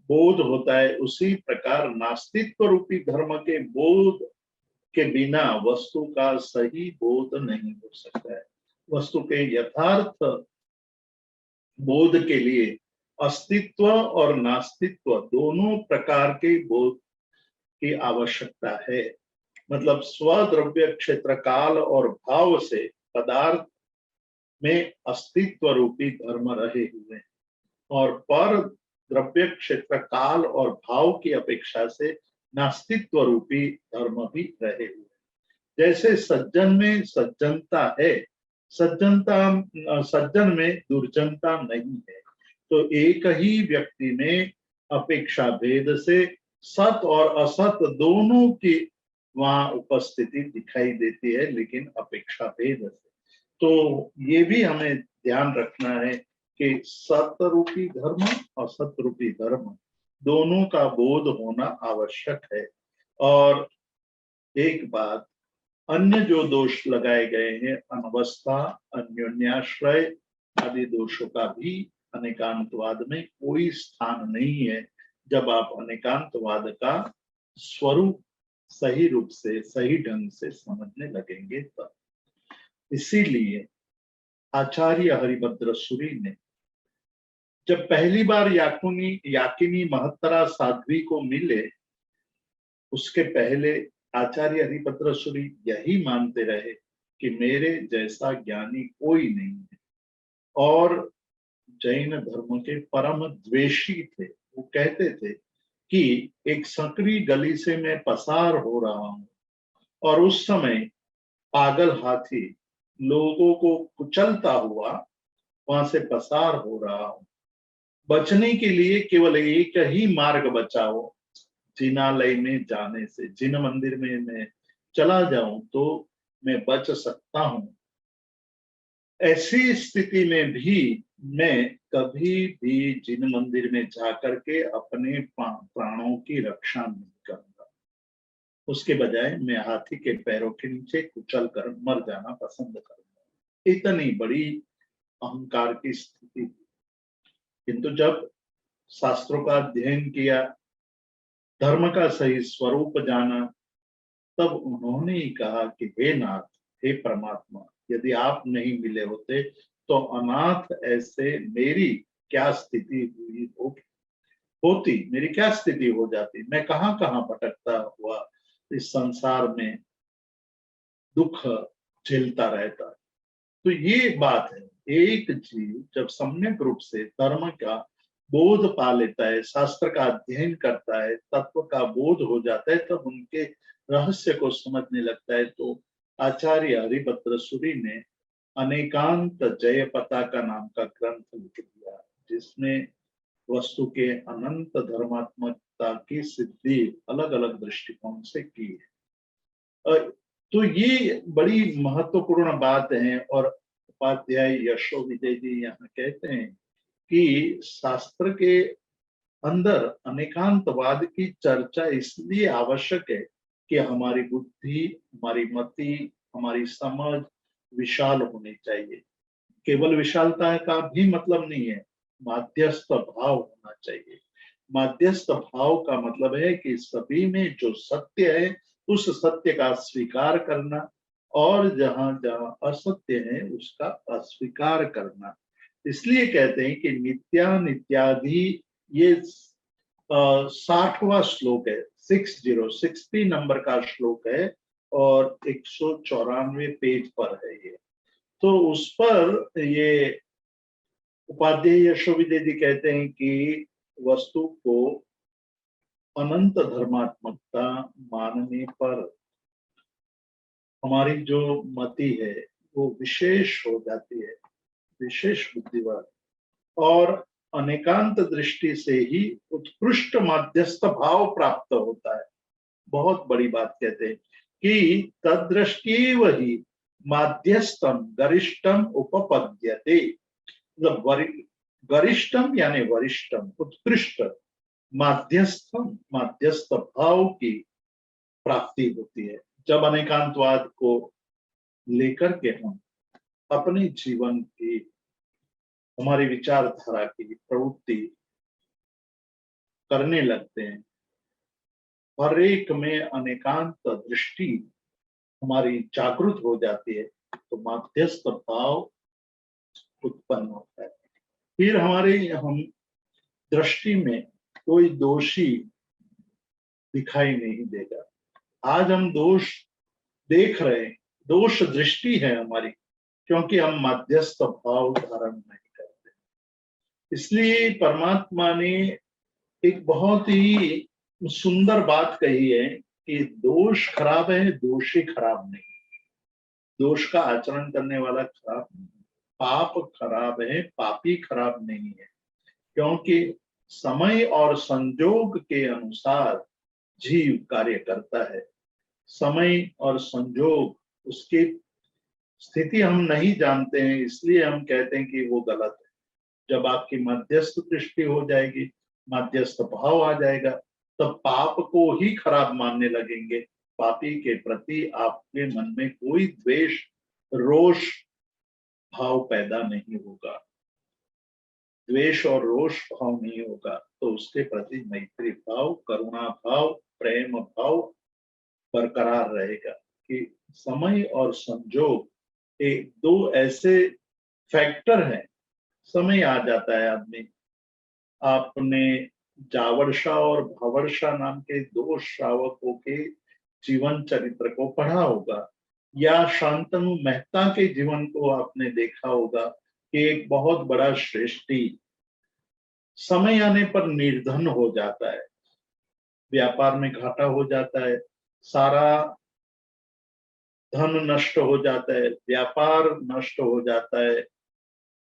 बोध होता है, उसी प्रकार नास्तित्व रूपी धर्म के बोध के बिना वस्तु का सही बोध नहीं हो सकता है। वस्तु के यथार्थ बोध के लिए अस्तित्व और नास्तित्व दोनों प्रकार के बोध की आवश्यकता है। मतलब स्वद्रव्य क्षेत्र काल और भाव से पदार्थ में अस्तित्व रूपी धर्म रहे हुए हैं और पर द्रव्य क्षेत्र काल और भाव की अपेक्षा से नास्तित्व रूपी धर्म भी रहे हुए। जैसे सज्जन में सज्जनता है, सज्जन में दुर्जनता नहीं है। तो एक ही व्यक्ति में अपेक्षा भेद से सत और असत दोनों की वहां उपस्थिति दिखाई देती है, लेकिन अपेक्षा भेद से। तो ये भी हमें ध्यान रखना है कि सत रूपी धर्म और असत रूपी धर्म दोनों का बोध होना आवश्यक है। और एक बात, अन्य जो दोष लगाए गए हैं, अनवस्था, अन्योन्याश्रय आदि दोषों का भी अनेकांतवाद में कोई स्थान नहीं है, जब आप अनेकांतवाद का स्वरूप सही रूप से, सही ढंग से समझने लगेंगे तब। इसीलिए आचार्य हरिभद्र सूरी ने जब पहली बार याकिनी महत्तरा साध्वी को मिले, उसके पहले आचार्य हरिभद्र सूरी यही मानते रहे कि मेरे जैसा ज्ञानी कोई नहीं है, और जैन धर्म के परम द्वेषी थे। वो कहते थे कि एक संकरी गली से मैं पसार हो रहा हूं और उस समय पागल हाथी लोगों को कुचलता हुआ वहां से पसार हो रहा हूं। बचने के लिए केवल एक ही मार्ग बचा हो, जिनालय में जाने से। जिन मंदिर में मैं चला जाऊं तो मैं बच सकता हूं। ऐसी स्थिति में भी मैं कभी भी जिन मंदिर में जाकर के अपने प्राणों की रक्षा नहीं करूंगा। उसके बजाय मैं हाथी के पैरों के नीचे कुचल कर मर जाना पसंद करूंगा। इतनी बड़ी अहंकार की स्थिति। किंतु जब शास्त्रों का अध्ययन किया, धर्म का सही स्वरूप जाना, तब उन्होंने ही कहा कि हे नाथ, हे परमात्मा, यदि आप नहीं मिले होते तो अनाथ ऐसे मेरी क्या स्थिति हुई होती, मेरी क्या स्थिति हो जाती। मैं कहां कहां भटकता हुआ इस संसार में दुख झेलता रहता। तो ये बात है, एक जीव जब सम्यक रूप से धर्म का बोध पा लेता है, शास्त्र का अध्ययन करता है, तत्व का बोध हो जाता है, तब उनके रहस्य को समझने लगता है। तो आचार्य हरिभद्र सूरी ने अनेकांत जय पताका नाम का ग्रंथ लिख दिया, जिसमें वस्तु के अनंत धर्मात्मकता की सिद्धि अलग अलग दृष्टिकोण से की है। तो ये बड़ी महत्वपूर्ण बात है। और उपाध्याय यशो विजय जी यहाँ कहते हैं कि शास्त्र के अंदर अनेकांतवाद की चर्चा इसलिए आवश्यक है कि हमारी बुद्धि, हमारी मति, हमारी समझ विशाल होनी चाहिए। केवल विशालता का भी मतलब नहीं है, माध्यस्थ भाव होना चाहिए। माध्यस्थ भाव का मतलब है कि सभी में जो सत्य है उस सत्य का स्वीकार करना, और जहां जहां असत्य है उसका अस्वीकार करना। इसलिए कहते हैं कि नित्या नित्यादि, ये 60वां श्लोक है, 60 नंबर का श्लोक है, और 194 पेज पर है ये। तो उस पर ये उपाध्याय यशोविजय जी कहते हैं कि वस्तु को अनंत धर्मात्मकता मानने पर हमारी जो मति है वो विशेष हो जाती है, विशेष बुद्धिवाद, और अनेकांत दृष्टि से ही उत्कृष्ट मध्यस्थ भाव प्राप्त होता है। बहुत बड़ी बात कहते हैं कि तदृष्टि वही माध्यस्थम गरिष्ठम उपपद्यते। मतलब गरिष्ठम यानी वरिष्ठम, उत्कृष्ट, माध्यस्थम माध्यस्थ भाव की प्राप्ति होती है। जब अनेकांतवाद को लेकर के हम अपने जीवन की, हमारी विचारधारा की प्रवृत्ति करने लगते हैं, हर एक में अनेकांत दृष्टि हमारी जागृत हो जाती है, तो माध्यस्थ भाव उत्पन्न होता है। फिर हमारे हम दृष्टि में कोई दोषी दिखाई नहीं देगा। आज हम दोष देख रहे हैं, दोष दृष्टि है हमारी, क्योंकि हम मध्यस्थ भाव धारण नहीं करते। इसलिए परमात्मा ने एक बहुत ही सुंदर बात कही है कि दोष खराब है, दोषी खराब नहीं। दोष का आचरण करने वाला खराब नहीं, पाप खराब है, पापी खराब नहीं है। क्योंकि समय और संजोग के अनुसार जीव कार्य करता है। समय और संजोग, उसकी स्थिति हम नहीं जानते हैं, इसलिए हम कहते हैं कि वो गलत है। जब आपकी मध्यस्थ दृष्टि हो जाएगी, मध्यस्थ भाव आ जाएगा, तब पाप को ही खराब मानने लगेंगे। पापी के प्रति आपके मन में कोई द्वेष, रोष भाव पैदा नहीं होगा। द्वेष और रोष भाव नहीं होगा तो उसके प्रति मैत्री भाव, करुणा भाव, प्रेम भाव बरकरार रहेगा। कि समय और संजोग एक दो ऐसे फैक्टर हैं। समय आ जाता है आदमी, आपने जावर्षा और भवर्षा नाम के दो श्रावकों के जीवन चरित्र को पढ़ा होगा, या शांतनु मेहता के जीवन को आपने देखा होगा कि एक बहुत बड़ा श्रेष्ठी समय आने पर निर्धन हो जाता है, व्यापार में घाटा हो जाता है, सारा धन नष्ट हो जाता है, व्यापार नष्ट हो जाता है,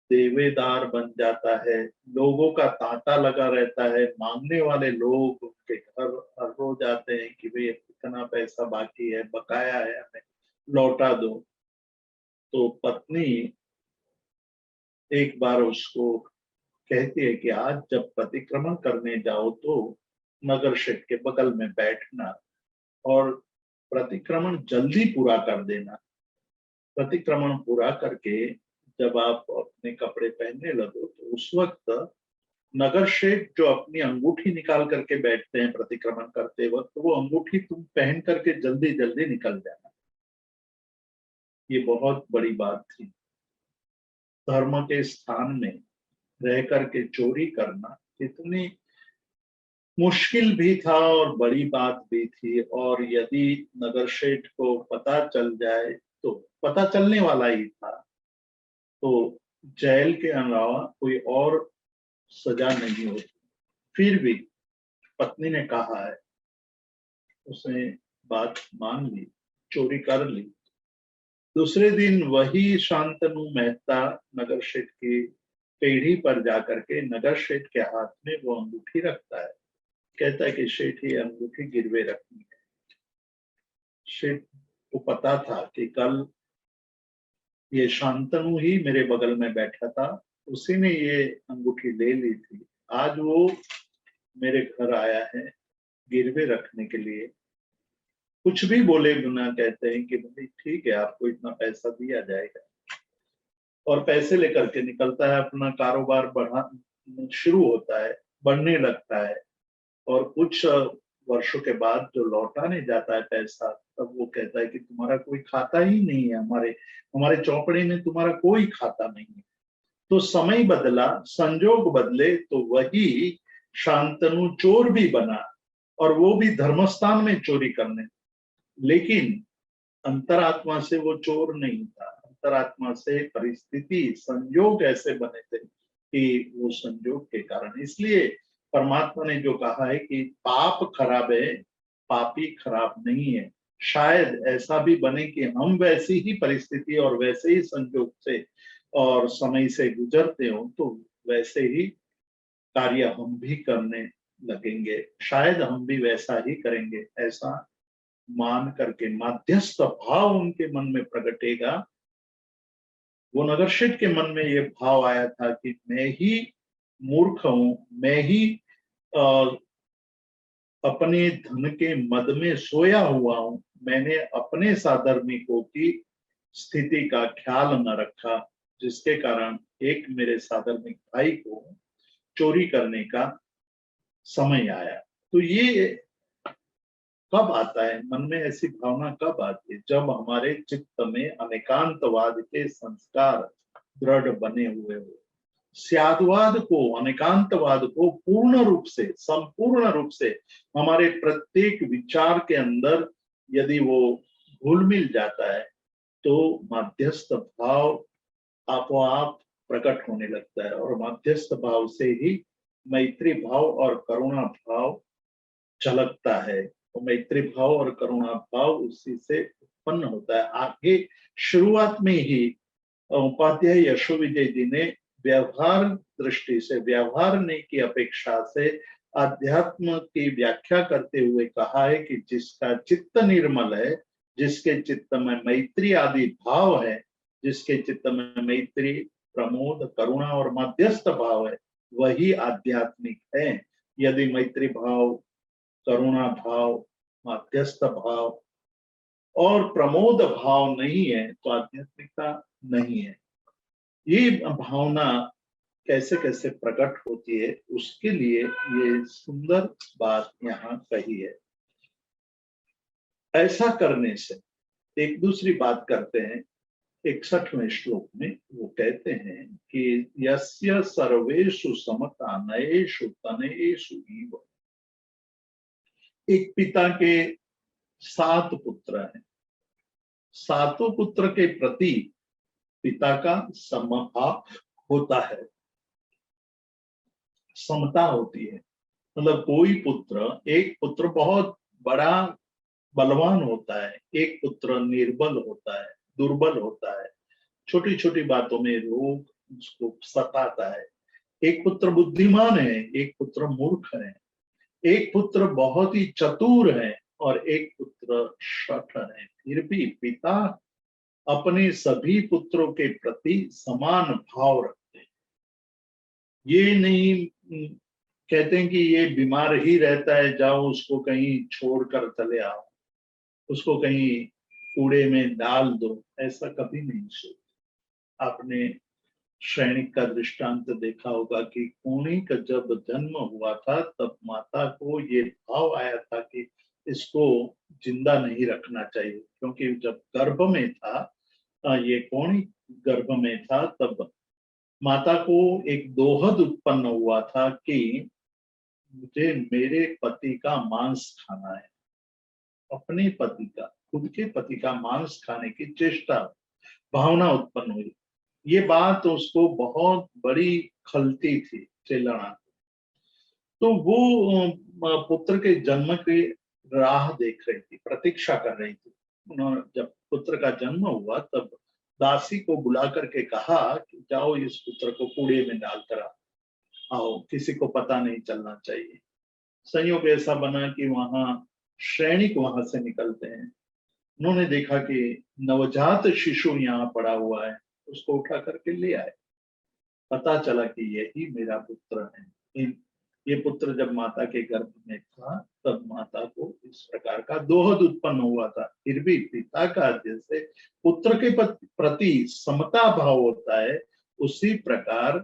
देवेदार बन जाता है, लोगों का तांता लगा रहता है, मांगने वाले लोग उनके घर हर रोज आते हैं कि भाई इतना पैसा बाकी है, बकाया है, हमें लौटा दो। तो पत्नी एक बार उसको कहती है कि आज जब प्रतिक्रमण करने जाओ तो नगर शेड के बगल में बैठना और प्रतिक्रमण जल्दी पूरा कर देना। प्रतिक्रमण पूरा करके जब आप अपने कपड़े पहनने लगो तो उस वक्त नगर शेठ जो अपनी अंगूठी निकाल करके बैठते हैं प्रतिक्रमण करते वक्त, तो वो अंगूठी तुम पहन करके जल्दी जल्दी निकल जाना। ये बहुत बड़ी बात थी। धर्म के स्थान में रह करके चोरी करना इतनी मुश्किल भी था और बड़ी बात भी थी। और यदि नगर शेठ को पता चल जाए तो पता चलने वाला ही था, तो जेल के अलावा कोई और सजा नहीं होती। फिर भी पत्नी ने कहा है, उसने बात मान ली, चोरी कर ली। दूसरे दिन वही शांतनु मेहता नगर शेठ की पेढ़ी पर जाकर के नगर शेठ के हाथ में वो अंगूठी रखता है। कहता है कि शेठ ये अंगूठी गिरवे रखनी है। शेठ को पता था कि कल ये शांतनु ही मेरे बगल में बैठा था, उसी ने ये अंगूठी ले ली थी। आज वो मेरे घर आया है गिरवे रखने के लिए। कुछ भी बोले बिना कहते हैं कि भाई ठीक है, आपको इतना पैसा दिया जाएगा, और पैसे लेकर के निकलता है। अपना कारोबार बढ़ा शुरू होता है, बढ़ने लगता है। और कुछ वर्षों के बाद जो लौटाने जाता है पैसा, तब वो कहता है कि तुम्हारा कोई खाता ही नहीं है, हमारे हमारे चौपड़े में तुम्हारा कोई खाता नहीं है। तो समय बदला, संजोग बदले, तो वही शांतनु चोर भी बना, और वो भी धर्मस्थान में चोरी करने। लेकिन अंतरात्मा से वो चोर नहीं था। अंतरात्मा से परिस्थिति, संयोग ऐसे बने थे कि वो संयोग के कारण। इसलिए परमात्मा ने जो कहा है कि पाप खराब है, पापी खराब नहीं है। शायद ऐसा भी बने कि हम वैसी ही परिस्थिति और वैसे ही संयोग से और समय से गुजरते हो, तो वैसे ही कार्य हम भी करने लगेंगे, शायद हम भी वैसा ही करेंगे। ऐसा मान करके माध्यस्थ भाव उनके मन में प्रकटेगा। वो नगरशेठ के मन में ये भाव आया था कि मैं ही मूर्ख हूं, मैं ही अ, अपने धन के मद में सोया हुआ हूं। मैंने अपने साधर्मिकों की स्थिति का ख्याल न रखा, जिसके कारण एक मेरे साधर्मिक भाई को चोरी करने का समय आया। तो ये कब आता है मन में, ऐसी भावना कब आती है? जब हमारे चित्त में अनेकांतवाद के संस्कार दृढ़ बने हुए हो। स्यादवाद को, अनेकांतवाद को पूर्ण रूप से, संपूर्ण रूप से हमारे प्रत्येक विचार के अंदर यदि वो घुल मिल जाता है, तो मध्यस्थ भाव आपो-आप प्रकट होने लगता है। और मध्यस्थ भाव से ही मैत्री भाव और करुणा भाव झलकता है। तो मैत्री भाव और करुणा भाव उसी से उत्पन्न होता है। आगे शुरुआत में ही उपाध्याय यशो विजय जी ने व्यवहार दृष्टि से, व्यवहारने की अपेक्षा से अध्यात्म की व्याख्या करते हुए कहा है कि जिसका चित्त निर्मल है, जिसके चित्त में मैत्री आदि भाव है, जिसके चित्त में मैत्री, प्रमोद, करुणा और मध्यस्थ भाव है, वही आध्यात्मिक है। यदि मैत्री भाव, करुणा भाव, मध्यस्थ भाव और प्रमोद भाव नहीं है, तो आध्यात्मिकता नहीं है। ये भावना कैसे कैसे प्रकट होती है, उसके लिए ये सुंदर बात यहाँ कही है। ऐसा करने से एक दूसरी बात करते हैं 61वें श्लोक में। वो कहते हैं कि यस्य सर्वेषु समता नयेषु तनयेषु इव। एक पिता के 7 पुत्र हैं, सातों पुत्र के प्रति पिता का समभाव होता है, समता होती है। मतलब कोई पुत्र, एक पुत्र बहुत बड़ा बलवान होता है, एक पुत्र निर्बल होता है, दुर्बल होता है, छोटी छोटी बातों में रोग उसको सताता है। एक पुत्र बुद्धिमान है, एक पुत्र मूर्ख है, एक पुत्र बहुत ही चतुर है और एक पुत्र शठ है। फिर भी पिता अपने सभी पुत्रों के प्रति समान भाव रखते हैं। ये नहीं कहते हैं कि ये बीमार ही रहता है, जाओ उसको कहीं छोड़कर चले आओ, उसको कहीं कूड़े में डाल दो, ऐसा कभी नहीं सोचते। आपने सैनिक का दृष्टांत देखा होगा कि कोणी का जब जन्म हुआ था तब माता को ये भाव आया था कि इसको जिंदा नहीं रखना चाहिए, क्योंकि जब गर्भ में था, ये कोणी गर्भ में था, तब माता को एक दोहद उत्पन्न हुआ था कि मुझे मेरे पति का मांस खाना है। अपने पति का, खुद के पति का मांस खाने की चेष्टा, भावना उत्पन्न हुई। ये बात उसको बहुत बड़ी खलती थी, चिल्लाना। तो वो पुत्र के जन्म की राह देख रही थी, प्रतीक्षा कर रही थी। उन्होंने जब पुत्र का जन्म हुआ तब दासी को बुला करके कहा कि जाओ इस पुत्र को कूड़े में डालकर आओ, किसी को पता नहीं चलना चाहिए। संयोग ऐसा बना कि वहां सैनिक वहां से निकलते हैं। उन्होंने देखा कि नवजात शिशु यहाँ पड़ा हुआ है, उसको उठा करके ले आए। पता चला कि यही मेरा पुत्र है। ये पुत्र जब माता के गर्भ में था तब माता को इस प्रकार का दोहद उत्पन्न हुआ था। फिर भी पिता का जैसे पुत्र के प्रति समता भाव होता है, उसी प्रकार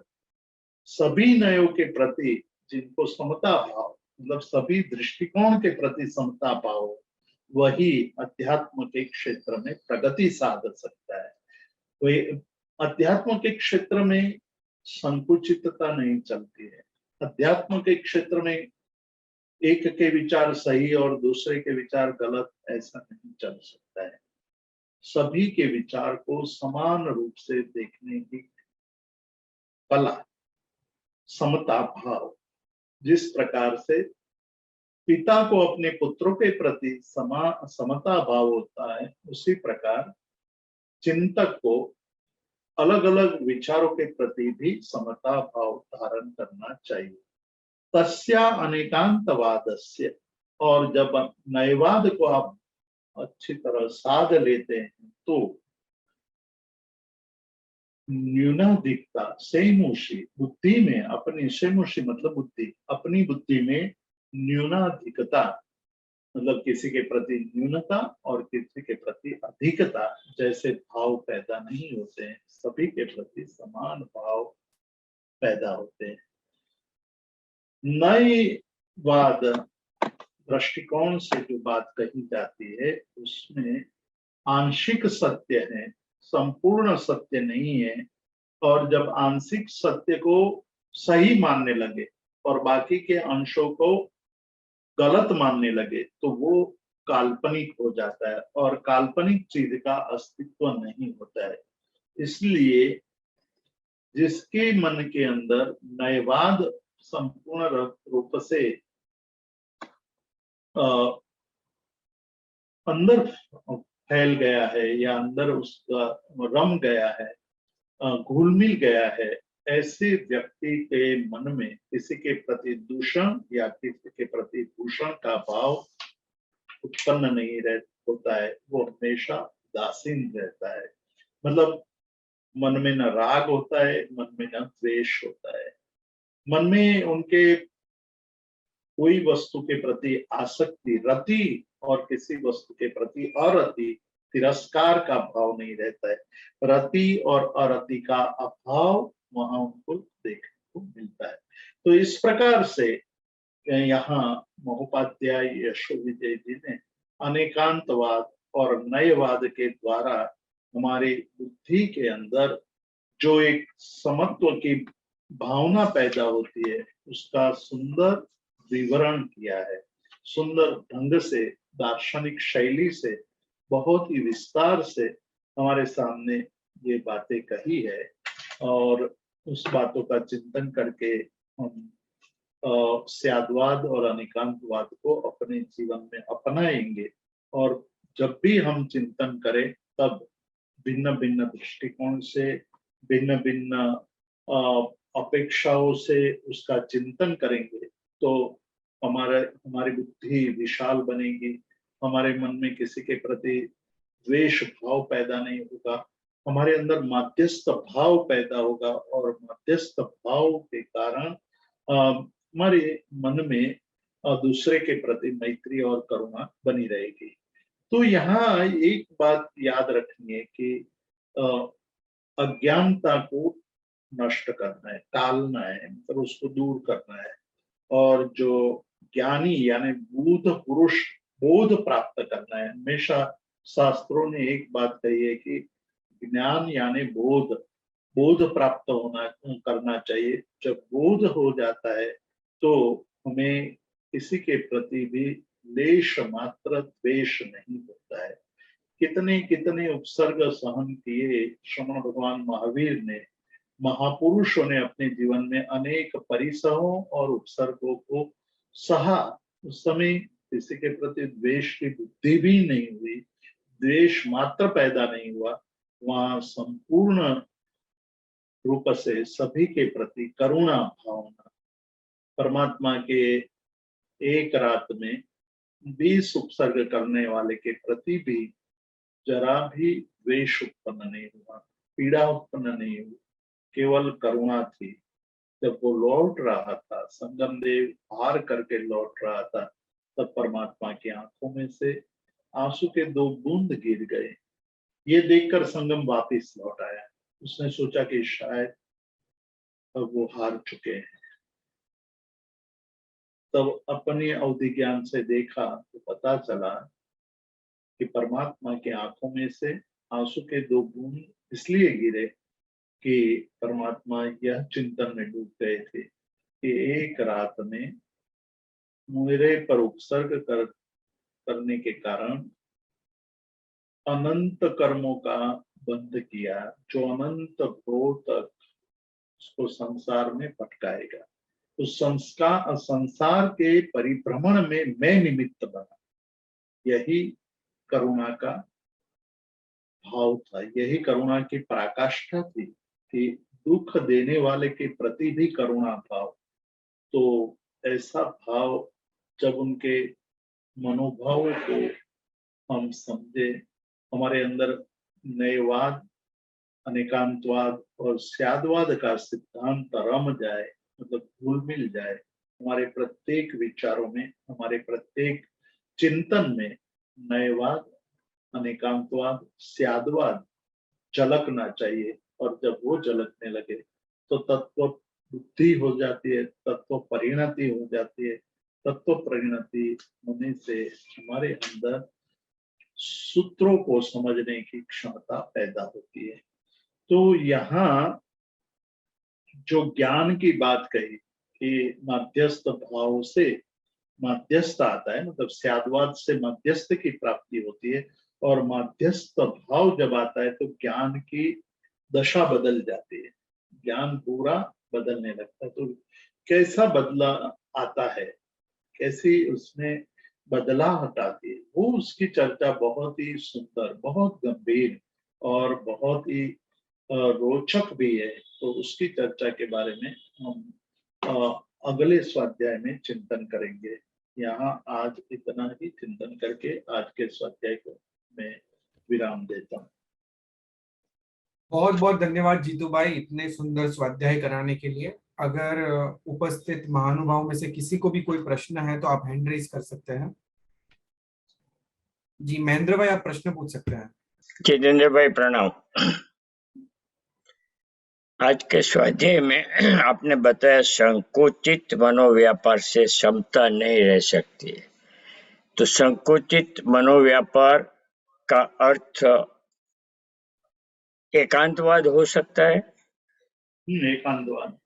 सभी नयों के प्रति जिनको समता भाव, मतलब सभी दृष्टिकोण के प्रति समता भाव, वही अध्यात्म के क्षेत्र में प्रगति साध सकता है। वही अध्यात्म के क्षेत्र में संकुचितता नहीं चलती है। अध्यात्म के क्षेत्र में एक के विचार सही और दूसरे के विचार गलत, ऐसा नहीं चल सकता है। सभी के विचार को समान रूप से देखने की कला, समता भाव, जिस प्रकार से पिता को अपने पुत्रों के प्रति समता भाव होता है, उसी प्रकार चिंतक को अलग अलग विचारों के प्रति भी समता भाव धारण करना चाहिए। तस्या अनेकांतवादस्य, और जब नयवाद को आप अच्छी तरह साध लेते हैं तो न्यूनाधिकता सेमुषी बुद्धि में, अपनी सेमुषी मतलब बुद्धि, अपनी बुद्धि में न्यूनाधिकता मतलब किसी के प्रति न्यूनता और किसी के प्रति अधिकता जैसे भाव पैदा नहीं होते हैं, सभी के प्रति समान भाव पैदा होते हैं। नयवाद दृष्टिकोण से जो बात कही जाती है उसमें आंशिक सत्य है, संपूर्ण सत्य नहीं है। और जब आंशिक सत्य को सही मानने लगे और बाकी के अंशों को गलत मानने लगे तो वो काल्पनिक हो जाता है और काल्पनिक चीज का अस्तित्व नहीं होता है। इसलिए जिसके मन के अंदर नयवाद संपूर्ण रूप से अंदर फैल गया है या अंदर उसका रम गया है, घुल मिल गया है, ऐसे व्यक्ति के मन में किसी के प्रति दूषण या किसी के प्रति भूषण का भाव उत्पन्न नहीं होता है। वो हमेशा उदासीन रहता है, मतलब मन में न राग होता है, मन में न द्वेष होता है। मन में उनके कोई वस्तु के प्रति आसक्ति, रति और किसी वस्तु के प्रति अरति, तिरस्कार का भाव नहीं रहता है। रति और अरति का अभाव वहां उनको देखने को मिलता है। तो इस प्रकार से यहाँ महोपाध्याय यशोविजय जी ने अनेकांतवाद और नयवाद के द्वारा हमारी बुद्धि के अंदर जो एक समत्व की भावना पैदा होती है उसका सुंदर विवरण किया है। सुंदर ढंग से, दार्शनिक शैली से, बहुत ही विस्तार से हमारे सामने ये बातें कही है और उस बातों का चिंतन करके हम स्यादवाद और अनेकांतवाद को अपने जीवन में अपनाएंगे और जब भी हम चिंतन करें तब भिन्न भिन्न दृष्टिकोण से, भिन्न भिन्न अपेक्षाओं से उसका चिंतन करेंगे तो हमारी बुद्धि विशाल बनेगी, हमारे मन में किसी के प्रति द्वेष भाव पैदा नहीं होगा, हमारे अंदर मध्यस्थ भाव पैदा होगा और मध्यस्थ भाव के कारण हमारे मन में दूसरे के प्रति मैत्री और करुणा बनी रहेगी। तो यहाँ एक बात याद रखनी है कि अज्ञानता को नष्ट करना है, टालना है, मतलब उसको दूर करना है। और जो ज्ञानी यानी बुद्ध पुरुष बोध प्राप्त करना है। हमेशा शास्त्रों ने एक बात कही है कि ज्ञान यानी बोध प्राप्त करना चाहिए। जब बोध हो जाता है तो हमें किसी के प्रति भी लेश मात्र द्वेष नहीं होता है। कितने कितने उपसर्ग सहन किए श्रमण भगवान महावीर ने, महापुरुषों ने अपने जीवन में अनेक परिसरों और उपसर्गों को सहा। उस समय किसी के प्रति द्वेष की बुद्धि भी नहीं हुई, द्वेष मात्र पैदा नहीं हुआ। वहां संपूर्ण रूप से सभी के प्रति करुणा भावना, परमात्मा के एक रात में 20 उपसर्ग करने वाले के प्रति भी जरा भी द्वेष उत्पन्न नहीं हुआ, पीड़ा उत्पन्न नहीं हुई, केवल करुणा थी। जब वो लौट रहा था, संगम देव पार करके लौट रहा था, तब परमात्मा की आंखों में से आंसू के 2 बूंद गिर गए। ये देखकर संगम वापिस लौट आया। उसने सोचा कि शायद अब वो हार चुके हैं। तब अपनी अवधि ज्ञान से देखा तो पता चला कि परमात्मा की आंखों में से आंसू के 2 बूंद इसलिए गिरे कि परमात्मा यह चिंतन में डूब गए थे कि एक रात में मेरे पर उपसर्ग करने के कारण अनंत कर्मों का बंध किया, जो अनंत भोर तक उसको संसार में भटकाएगा। उस संसार के परिभ्रमण में मैं निमित्त बना। यही करुणा का भाव था, यही करुणा की पराकाष्ठा थी कि दुख देने वाले के प्रति भी करुणा भाव। तो ऐसा भाव जब उनके मनोभाव को हम समझे, हमारे अंदर नयवाद, अनेकांतवाद और स्यादवाद का सिद्धांत रम जाए, मतलब घुल मिल जाए, हमारे प्रत्येक विचारों में, हमारे प्रत्येक चिंतन में नयवाद, अनेकांतवाद, स्यादवाद झलकना चाहिए। और जब वो झलकने लगे तो तत्व बुद्धि हो जाती है, तत्व परिणति हो जाती है। तत्व परिणति होने से हमारे अंदर सूत्रों को समझने की क्षमता पैदा होती है। तो यहाँ जो ज्ञान की बात कही कि मध्यस्थ भाव से मध्यस्थ आता है, मतलब स्यादवाद से मध्यस्थ की प्राप्ति होती है, और मध्यस्थ भाव जब आता है तो ज्ञान की दशा बदल जाती है, ज्ञान पूरा बदलने लगता है। तो कैसा बदला आता है, कैसी उसमें बदलाहट आती है, वो उसकी चर्चा बहुत ही सुंदर, बहुत गंभीर और बहुत ही रोचक भी है। तो उसकी चर्चा के बारे में हम अगले स्वाध्याय में चिंतन करेंगे। यहाँ आज इतना ही चिंतन करके आज के स्वाध्याय को मैं विराम देता हूँ। बहुत बहुत धन्यवाद जीतू भाई, इतने सुंदर स्वाध्याय कराने के लिए। अगर उपस्थित महानुभाव में से किसी को भी कोई प्रश्न है तो आप हैंड रेज कर सकते हैं। जी महेंद्र भाई, आप प्रश्न पूछ सकते हैं। जितेंद्र भाई प्रणाम। आज के स्वाध्याय में आपने बताया संकुचित मनोव्यापार से क्षमता नहीं रह सकती। तो संकुचित मनोव्यापार का अर्थ एकांतवाद हो सकता है। एकांतवाद।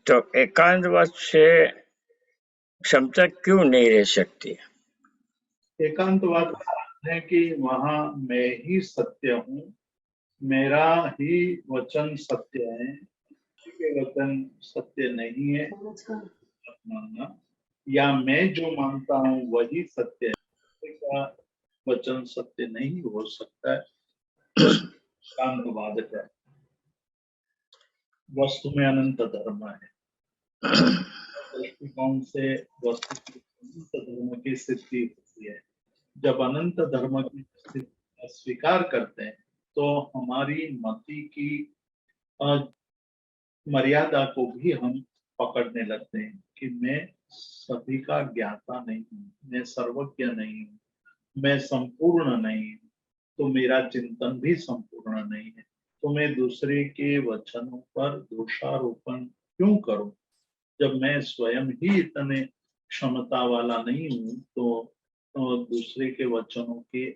तो एकांतवाद से क्षमता क्यों नहीं रह सकती? एकांतवाद है कि वहां मैं ही सत्य हूँ, मेरा ही वचन सत्य है, किसी के वचन सत्य नहीं है मानना, या मैं जो मानता हूं वही सत्य है, दूसरे का वचन सत्य नहीं हो सकता है, एकांतवाद है। वस्तु में अनंत धर्म है, दृष्टिकोण से वस्तु की अनंत धर्म की सिद्धि होती है। जब अनंत धर्म की स्थिति का स्वीकार करते हैं तो हमारी मति की मर्यादा को भी हम पकड़ने लगते हैं कि मैं सभी का ज्ञाता नहीं हूँ, मैं सर्वज्ञ नहीं हूँ, मैं संपूर्ण नहीं हूँ, तो मेरा चिंतन भी संपूर्ण नहीं है, तो मैं दूसरे के वचनों पर दोषारोपण क्यों करूं? जब मैं स्वयं ही इतने क्षमता वाला नहीं हूं तो दूसरे के वचनों की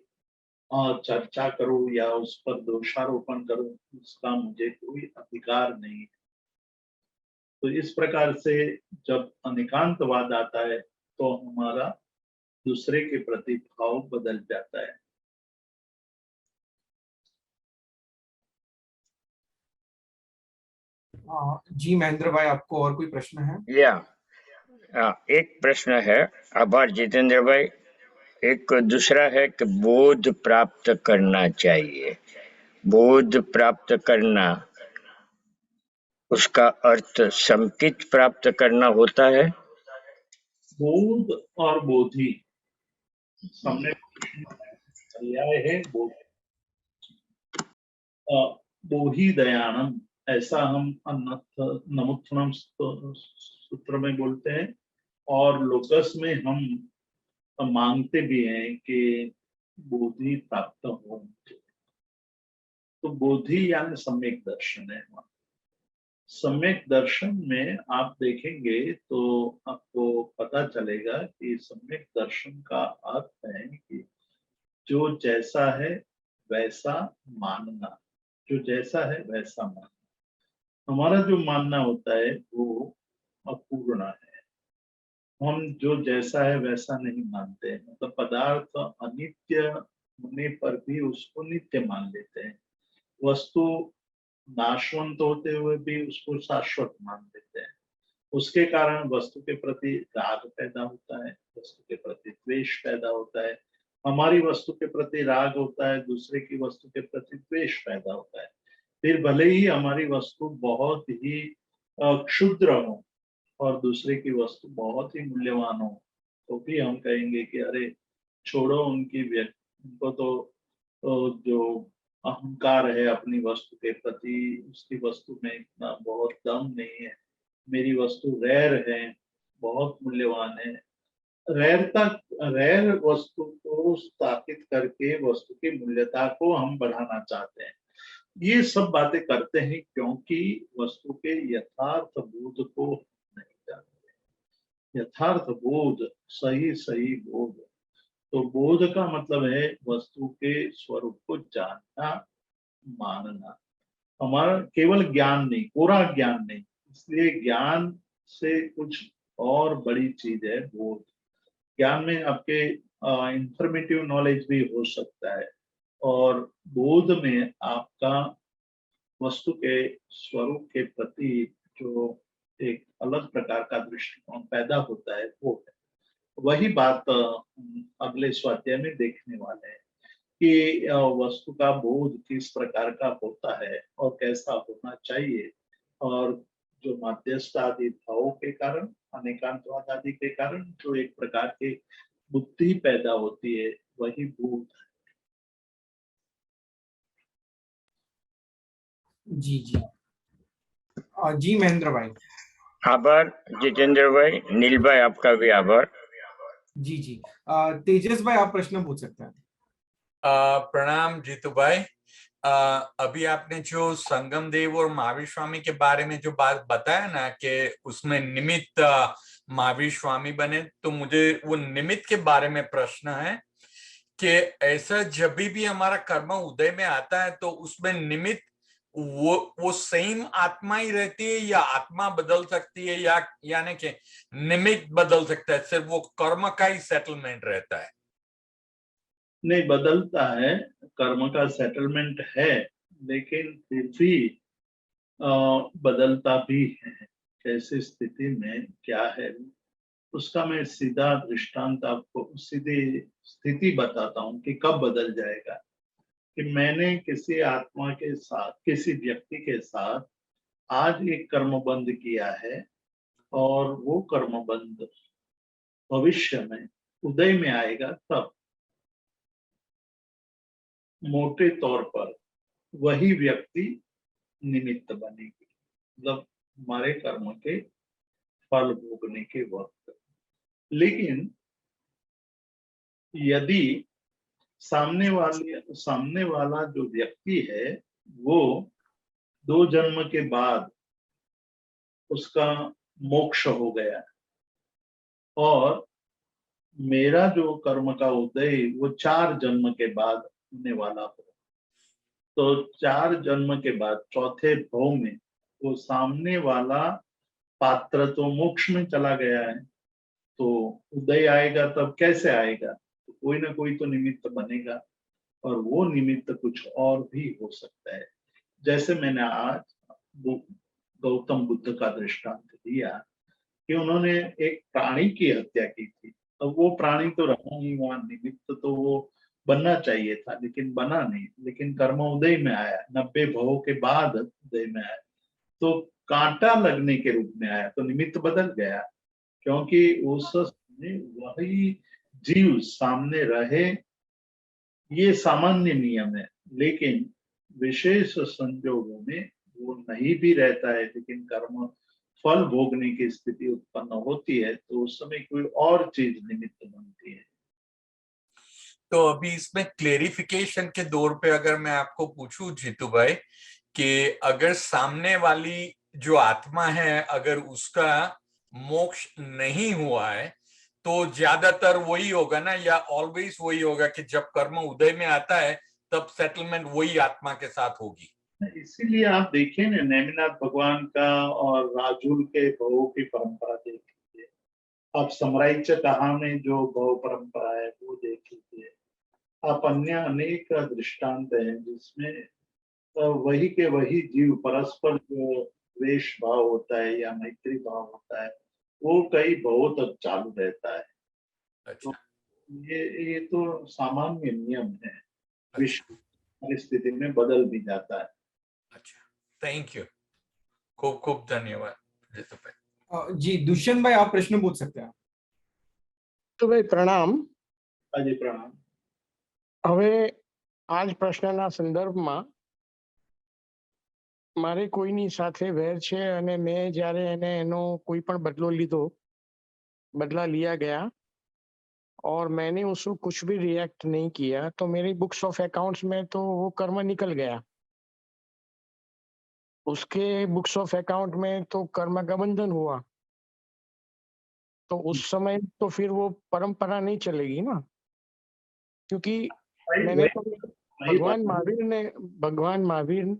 चर्चा करूं या उस पर दोषारोपण करूं, उसका मुझे कोई अधिकार नहीं है। तो इस प्रकार से जब अनेकांतवाद आता है तो हमारा दूसरे के प्रति भाव बदल जाता है। जी महेंद्र भाई, आपको और कोई प्रश्न है? एक प्रश्न है। आभार जितेंद्र भाई। एक दूसरा है कि बोध प्राप्त करना चाहिए। बोध प्राप्त करना, उसका अर्थ संकित प्राप्त करना होता है। बोध और बोधि सामने पर्याय है। बोहि दयानम, ऐसा हम नमुत्थनम सूत्र में बोलते हैं, और लोकस में हम मांगते भी हैं कि बोधि प्राप्त हो। तो बोधि यानी सम्यक दर्शन है। सम्यक दर्शन में आप देखेंगे तो आपको पता चलेगा कि सम्यक दर्शन का अर्थ है कि जो जैसा है वैसा मानना, जो जैसा है वैसा मानना। हमारा जो मानना होता है वो अपूर्ण है। हम जो जैसा है वैसा नहीं मानते हैं, मतलब पदार्थ अनित्य होने पर भी उसको नित्य मान लेते हैं। वस्तु नाशवंत होते हुए भी उसको शाश्वत मान लेते हैं। उसके कारण वस्तु के प्रति राग पैदा होता है, वस्तु के प्रति द्वेष पैदा होता है। हमारी वस्तु के प्रति राग होता है, दूसरे की वस्तु के प्रति द्वेष पैदा होता है। फिर भले ही हमारी वस्तु बहुत ही क्षुद्र हो और दूसरे की वस्तु बहुत ही मूल्यवान हो, तो भी हम कहेंगे कि अरे छोड़ो उनको तो जो अहंकार है अपनी वस्तु के प्रति, उसकी वस्तु में इतना बहुत दम नहीं है, मेरी वस्तु रेयर है, बहुत मूल्यवान है। रेयर वस्तु को स्थापित करके वस्तु की मूल्यता को हम बढ़ाना चाहते हैं। ये सब बातें करते हैं क्योंकि वस्तु के यथार्थ बोध को नहीं जानते। यथार्थ बोध, सही सही बोध, तो बोध का मतलब है वस्तु के स्वरूप को जानना, मानना। हमारा केवल ज्ञान नहीं, पूरा ज्ञान नहीं, इसलिए ज्ञान से कुछ और बड़ी चीज है बोध। ज्ञान में आपके इंफॉर्मेटिव नॉलेज भी हो सकता है, और बोध में आपका वस्तु के स्वरूप के प्रति जो एक अलग प्रकार का दृष्टिकोण पैदा होता है वो है। वही बात अगले स्वाध्याय में देखने वाले हैं कि वस्तु का बोध किस प्रकार का होता है और कैसा होना चाहिए, और जो मध्यस्थ आदि भावों के कारण, अनेकांतवाद आदि के कारण जो एक प्रकार की बुद्धि पैदा होती है वही बोध है। जी जी। जी महेंद्र भाई। आभार जितेंद्र भाई। नील भाई, आपका भी आभार। जी जी। तेजस भाई, आप प्रश्न पूछ सकते हैं। प्रणाम जीतू भाई। अभी आपने जो संगम देव और महावीर स्वामी के बारे में जो बात बताया ना कि उसमें निमित्त महावीर स्वामी बने, तो मुझे वो निमित्त के बारे में प्रश्न है कि ऐसा जब भी हमारा कर्म उदय में आता है तो उसमें निमित्त वो सेम आत्मा ही रहती है या आत्मा बदल सकती है, या यानी कि निमित्त बदल सकता है, सिर्फ वो कर्म का ही सेटलमेंट रहता है? नहीं, बदलता है, कर्म का सेटलमेंट है, लेकिन फिर भी बदलता भी है। कैसी स्थिति में क्या है उसका मैं सीधा दृष्टांत आपको, सीधी स्थिति बताता हूँ कि कब बदल जाएगा। कि मैंने किसी आत्मा के साथ, किसी व्यक्ति के साथ आज एक कर्मबंध किया है, और वो कर्मबंध भविष्य में उदय में आएगा, तब मोटे तौर पर वही व्यक्ति निमित्त बनेगी, मतलब हमारे कर्म के फल भोगने के वक्त। लेकिन यदि सामने वाला जो व्यक्ति है वो 2 जन्म के बाद उसका मोक्ष हो गया, और मेरा जो कर्म का उदय वो 4 जन्म के बाद होने वाला हो, तो 4 जन्म के बाद चौथे भव में वो सामने वाला पात्र तो मोक्ष में चला गया है, तो उदय आएगा तब कैसे आएगा? तो कोई ना कोई तो निमित्त बनेगा, और वो निमित्त कुछ और भी हो सकता है। जैसे मैंने आज गौतम बुद्ध का दृष्टांत दिया कि उन्होंने एक प्राणी की हत्या की थी, तो वो प्राणी तो रहा नहीं, वहां निमित्त तो वो बनना चाहिए था, लेकिन बना नहीं। लेकिन कर्म उदय में आया, 90 भवों के बाद उदय में आया, तो कांटा लगने के रूप में आया, तो निमित्त बदल गया। क्योंकि उस समय वही जीव सामने रहे, ये सामान्य नियम है। लेकिन विशेष संजोगों में वो नहीं भी रहता है, लेकिन कर्म फल भोगने की स्थिति उत्पन्न होती है, तो उस समय कोई और चीज निमित्त बनती है। तो अभी इसमें क्लेरिफिकेशन के दौर पे अगर मैं आपको पूछूं जीतू भाई, कि अगर सामने वाली जो आत्मा है अगर उसका मोक्ष नहीं हुआ है, तो ज्यादातर वही होगा ना, या ऑलवेज वही होगा कि जब कर्म उदय में आता है तब सेटलमेंट वही आत्मा के साथ होगी? इसीलिए आप देखिए ना, नेमिनाथ भगवान का और राजुल के भवों की परंपरा देख लीजिए, आप समराइच कहा में जो भव परंपरा है वो देख लीजिए, आप अन्य अनेक दृष्टांत हैं जिसमें वही के वही जीव परस्पर जो द्वेष भाव होता है या मैत्री भाव होता है, वो कई बहुत तक चालू रहता है। तो अच्छा, ये तो सामान्य नियम है, अच्छा, विश्व परिस्थिति में बदल भी जाता है। अच्छा। थैंक यू, खूब खूब धन्यवाद जीतू भाई। जी दुष्यंत भाई, आप प्रश्न पूछ सकते हैं। તો ભાઈ પ્રણામ. अजय प्रणाम। હવે આજ પ્રશ્નના સંદર્ભમાં મારે કોઈની સાથે વેર છે અને મેં જ્યારે એનો કોઈ પણ बदला लिया गया और मैंने उसको कुछ भी रिएक्ट नहीं किया, तो मेरी बुक्स ऑफ अकाउंट्स में तो वो कर्म निकल गया। उसके बुक्स ऑफ अकाउंट में तो कर्म का बंधन हुआ, तो उस समय तो फिर वो परंपरा नहीं चलेगी ना, क्योंकि मैंने तो भगवान महावीर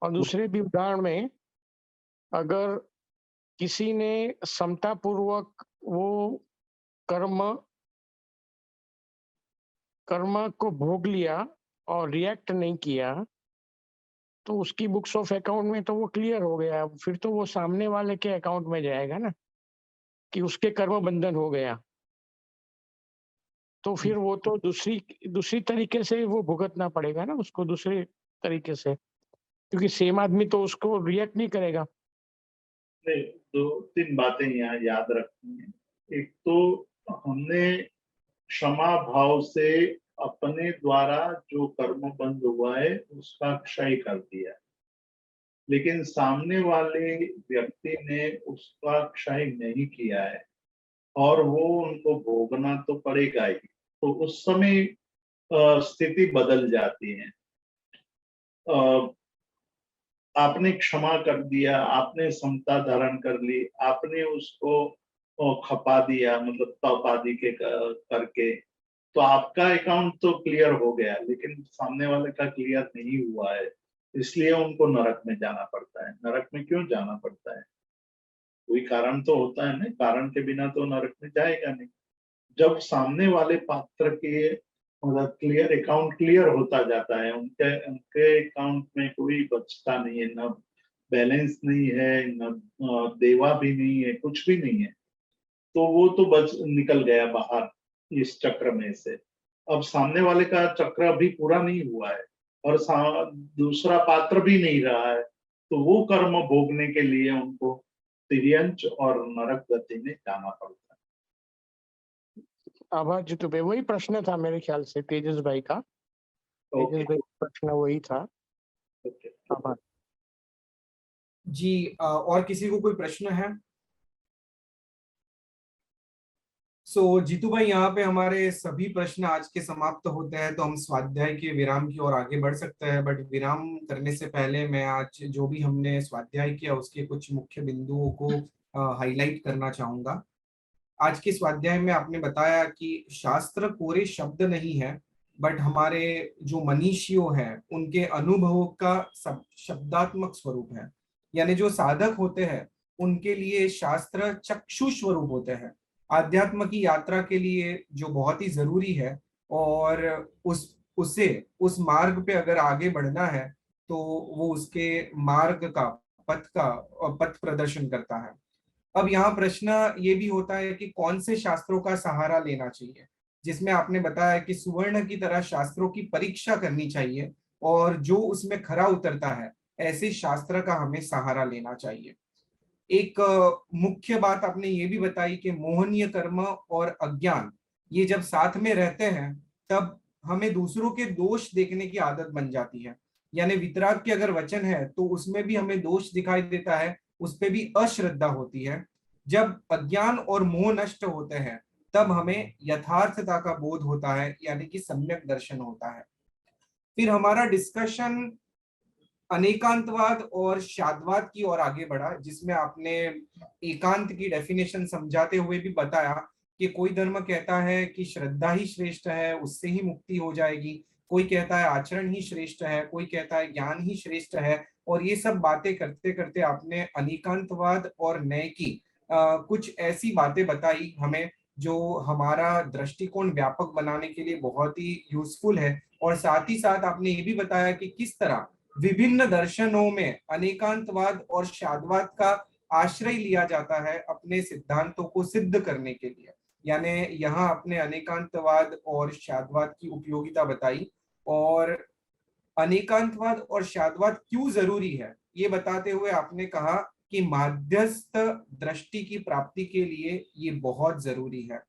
और दूसरे भी उदाहरण में अगर किसी ने समता पूर्वक वो कर्म को भोग लिया और रिएक्ट नहीं किया, तो उसकी बुक्स ऑफ अकाउंट में तो वो क्लियर हो गया, फिर तो वो सामने वाले के अकाउंट में जाएगा ना कि उसके कर्म बंधन हो गया, तो फिर वो तो दूसरी तरीके से वो भुगतना पड़ेगा ना उसको, दूसरे तरीके से, क्योंकि सेम आदमी तो उसको रिएक्ट नहीं करेगा। नहीं, 2-3 बातें यहाँ याद रखनी है। एक तो हमने क्षमा भाव से अपने द्वारा जो कर्म बंध हुआ है उसका क्षय कर दिया, लेकिन सामने वाले व्यक्ति ने उसका क्षय नहीं किया है, और वो उनको भोगना तो पड़ेगा ही। तो उस समय स्थिति बदल जाती है। आपने क्षमा कर दिया, आपने समता धारण कर ली, आपने उसको खपा दिया, मतलब तप आदि के करके, तो आपका अकाउंट तो क्लियर हो गया, लेकिन सामने वाले का क्लियर नहीं हुआ है, इसलिए उनको नरक में जाना पड़ता है। नरक में क्यों जाना पड़ता है? कोई कारण तो होता है ना, कारण के बिना तो नरक में जाएगा नहीं। जब सामने वाले पात्र के मतलब अकाउंट क्लियर होता जाता है, उनके उनके अकाउंट में कोई बचता नहीं है, न बैलेंस नहीं है, न देवा भी नहीं है, कुछ भी नहीं है, तो वो तो बच निकल गया बाहर इस चक्र में से। अब सामने वाले का चक्र अभी पूरा नहीं हुआ है और दूसरा पात्र भी नहीं रहा है, तो वो कर्म भोगने के लिए उनको तिर्यंच और नरक गति में जाना पड़ता है। आभार जीतू भाई, वही प्रश्न था मेरे ख्याल से तेजस भाई का। तेजस भाई का प्रश्न वही था। आभार जी। और किसी को कोई प्रश्न है? जीतू भाई, यहाँ पे हमारे सभी प्रश्न आज के समाप्त होते हैं, तो हम स्वाध्याय के विराम की ओर आगे बढ़ सकते हैं। बट विराम करने से पहले मैं आज जो भी हमने स्वाध्याय किया उसके कुछ मुख्य बिंदुओं को हाईलाइट करना चाहूंगा। आज के स्वाध्याय में आपने बताया कि शास्त्र कोरे शब्द नहीं है, बट हमारे जो मनीषियों हैं उनके अनुभवों का शब्दात्मक स्वरूप है। यानी जो साधक होते हैं उनके लिए शास्त्र चक्षु स्वरूप होते हैं, आध्यात्म की यात्रा के लिए जो बहुत ही जरूरी है। और उस मार्ग पे अगर आगे बढ़ना है तो वो उसके मार्ग का पथ प्रदर्शन करता है। अब यहाँ प्रश्न ये भी होता है कि कौन से शास्त्रों का सहारा लेना चाहिए, जिसमें आपने बताया कि सुवर्ण की तरह शास्त्रों की परीक्षा करनी चाहिए और जो उसमें खरा उतरता है ऐसे शास्त्र का हमें सहारा लेना चाहिए। एक मुख्य बात आपने ये भी बताई कि मोहनीय कर्म और अज्ञान ये जब साथ में रहते हैं तब हमें दूसरों के दोष देखने की आदत बन जाती है। यानी वितराग के अगर वचन है तो उसमें भी हमें दोष दिखाई देता है, उस पे भी अश्रद्धा होती है। जब अज्ञान और मोह नष्ट होते हैं तब हमें यथार्थता का बोध होता है, यानी कि सम्यक दर्शन होता है। फिर हमारा डिस्कशन अनेकांतवाद और शाद्वाद की ओर आगे बढ़ा, जिसमें आपने एकांत की डेफिनेशन समझाते हुए भी बताया कि कोई धर्म कहता है कि श्रद्धा ही श्रेष्ठ है, उससे ही मुक्ति हो जाएगी, कोई कहता है आचरण ही श्रेष्ठ है, कोई कहता है ज्ञान ही श्रेष्ठ है। और ये सब बातें करते करते आपने अनेकांतवाद और न्याय की कुछ ऐसी बातें बताई हमें जो हमारा दृष्टिकोण व्यापक बनाने के लिए बहुत ही यूजफुल है। और साथ ही साथ आपने ये भी बताया कि किस तरह विभिन्न दर्शनों में अनेकांतवाद और शाद्वाद का आश्रय लिया जाता है अपने सिद्धांतों को सिद्ध करने के लिए। यानी यहाँ आपने अनेकांतवाद और शाद्वाद की उपयोगिता बताई और अनेकांतवाद और शाद्वाद क्यों जरूरी है ये बताते हुए आपने कहा कि माध्यस्थ दृष्टि की प्राप्ति के लिए ये बहुत जरूरी है।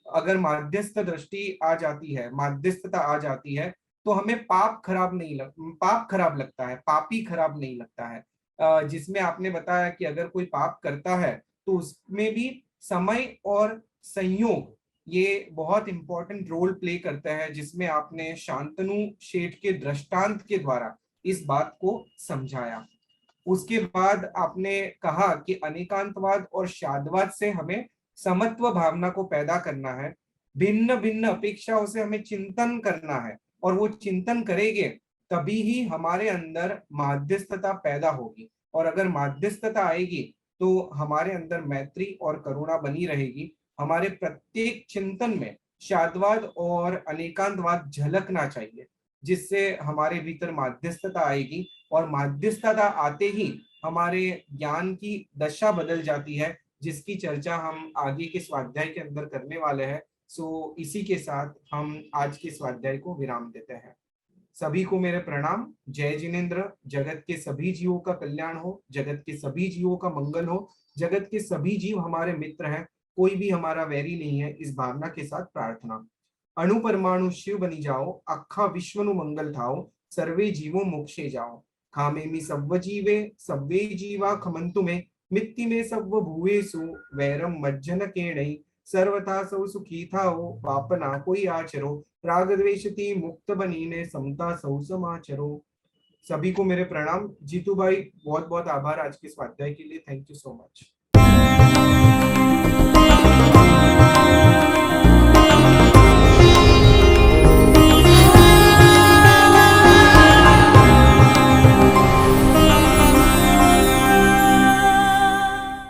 अगर माध्यस्थ दृष्टि आ जाती है, माध्यस्थता आ जाती है, तो हमें पाप खराब लगता है, पापी खराब नहीं लगता है। जिसमें आपने बताया कि अगर कोई पाप करता है तो उसमें भी समय और संयोग ये बहुत इंपॉर्टेंट रोल प्ले करता है, जिसमें आपने शांतनु शेठ के दृष्टांत के द्वारा इस बात को समझाया। उसके बाद आपने कहा कि अनेकांतवाद और शाद्वाद से हमें समत्व भावना को पैदा करना है, भिन्न भिन्न अपेक्षाओं से हमें चिंतन करना है, और वो चिंतन करेंगे तभी ही हमारे अंदर माध्यस्थता पैदा होगी। और अगर माध्यस्थता आएगी तो हमारे अंदर मैत्री और करुणा बनी रहेगी। हमारे प्रत्येक चिंतन में शाद्वाद और अनेकांतवाद झलकना चाहिए, जिससे हमारे भीतर माध्यस्थता आएगी। और माध्यस्थता आते ही हमारे ज्ञान की दशा बदल जाती है, जिसकी चर्चा हम आगे के स्वाध्याय के अंदर करने वाले हैं। सो इसी के साथ हम आज के स्वाध्याय को विराम देते हैं। सभी को मेरे प्रणाम। जय जिनेन्द्र। जगत के सभी जीवों का कल्याण हो, जगत के सभी जीवों का मंगल हो, जगत के सभी जीव हमारे मित्र हैं, कोई भी हमारा वैरी नहीं है, इस भावना के साथ प्रार्थना। अणु परमाणु शिव बनी जाओ, अखा विश्व नु मंगल थाओ, सर्वे जीवों मोक्षे जाओ। खामे मी सव्व जीवे, सव्वे जीवा खमंतु में, मित्ति में सव्व भुवेसु, वैरम मज्जन केणई, सर्वथा सौ सुखी थाओ, पापना कोई आचरो, राग द्वेषति मुक्त बनीने, समता सौ समाचरो। सभी को मेरे प्रणाम। जीतू भाई बहुत बहुत आभार आज के स्वाध्याय के लिए। Thank you so much.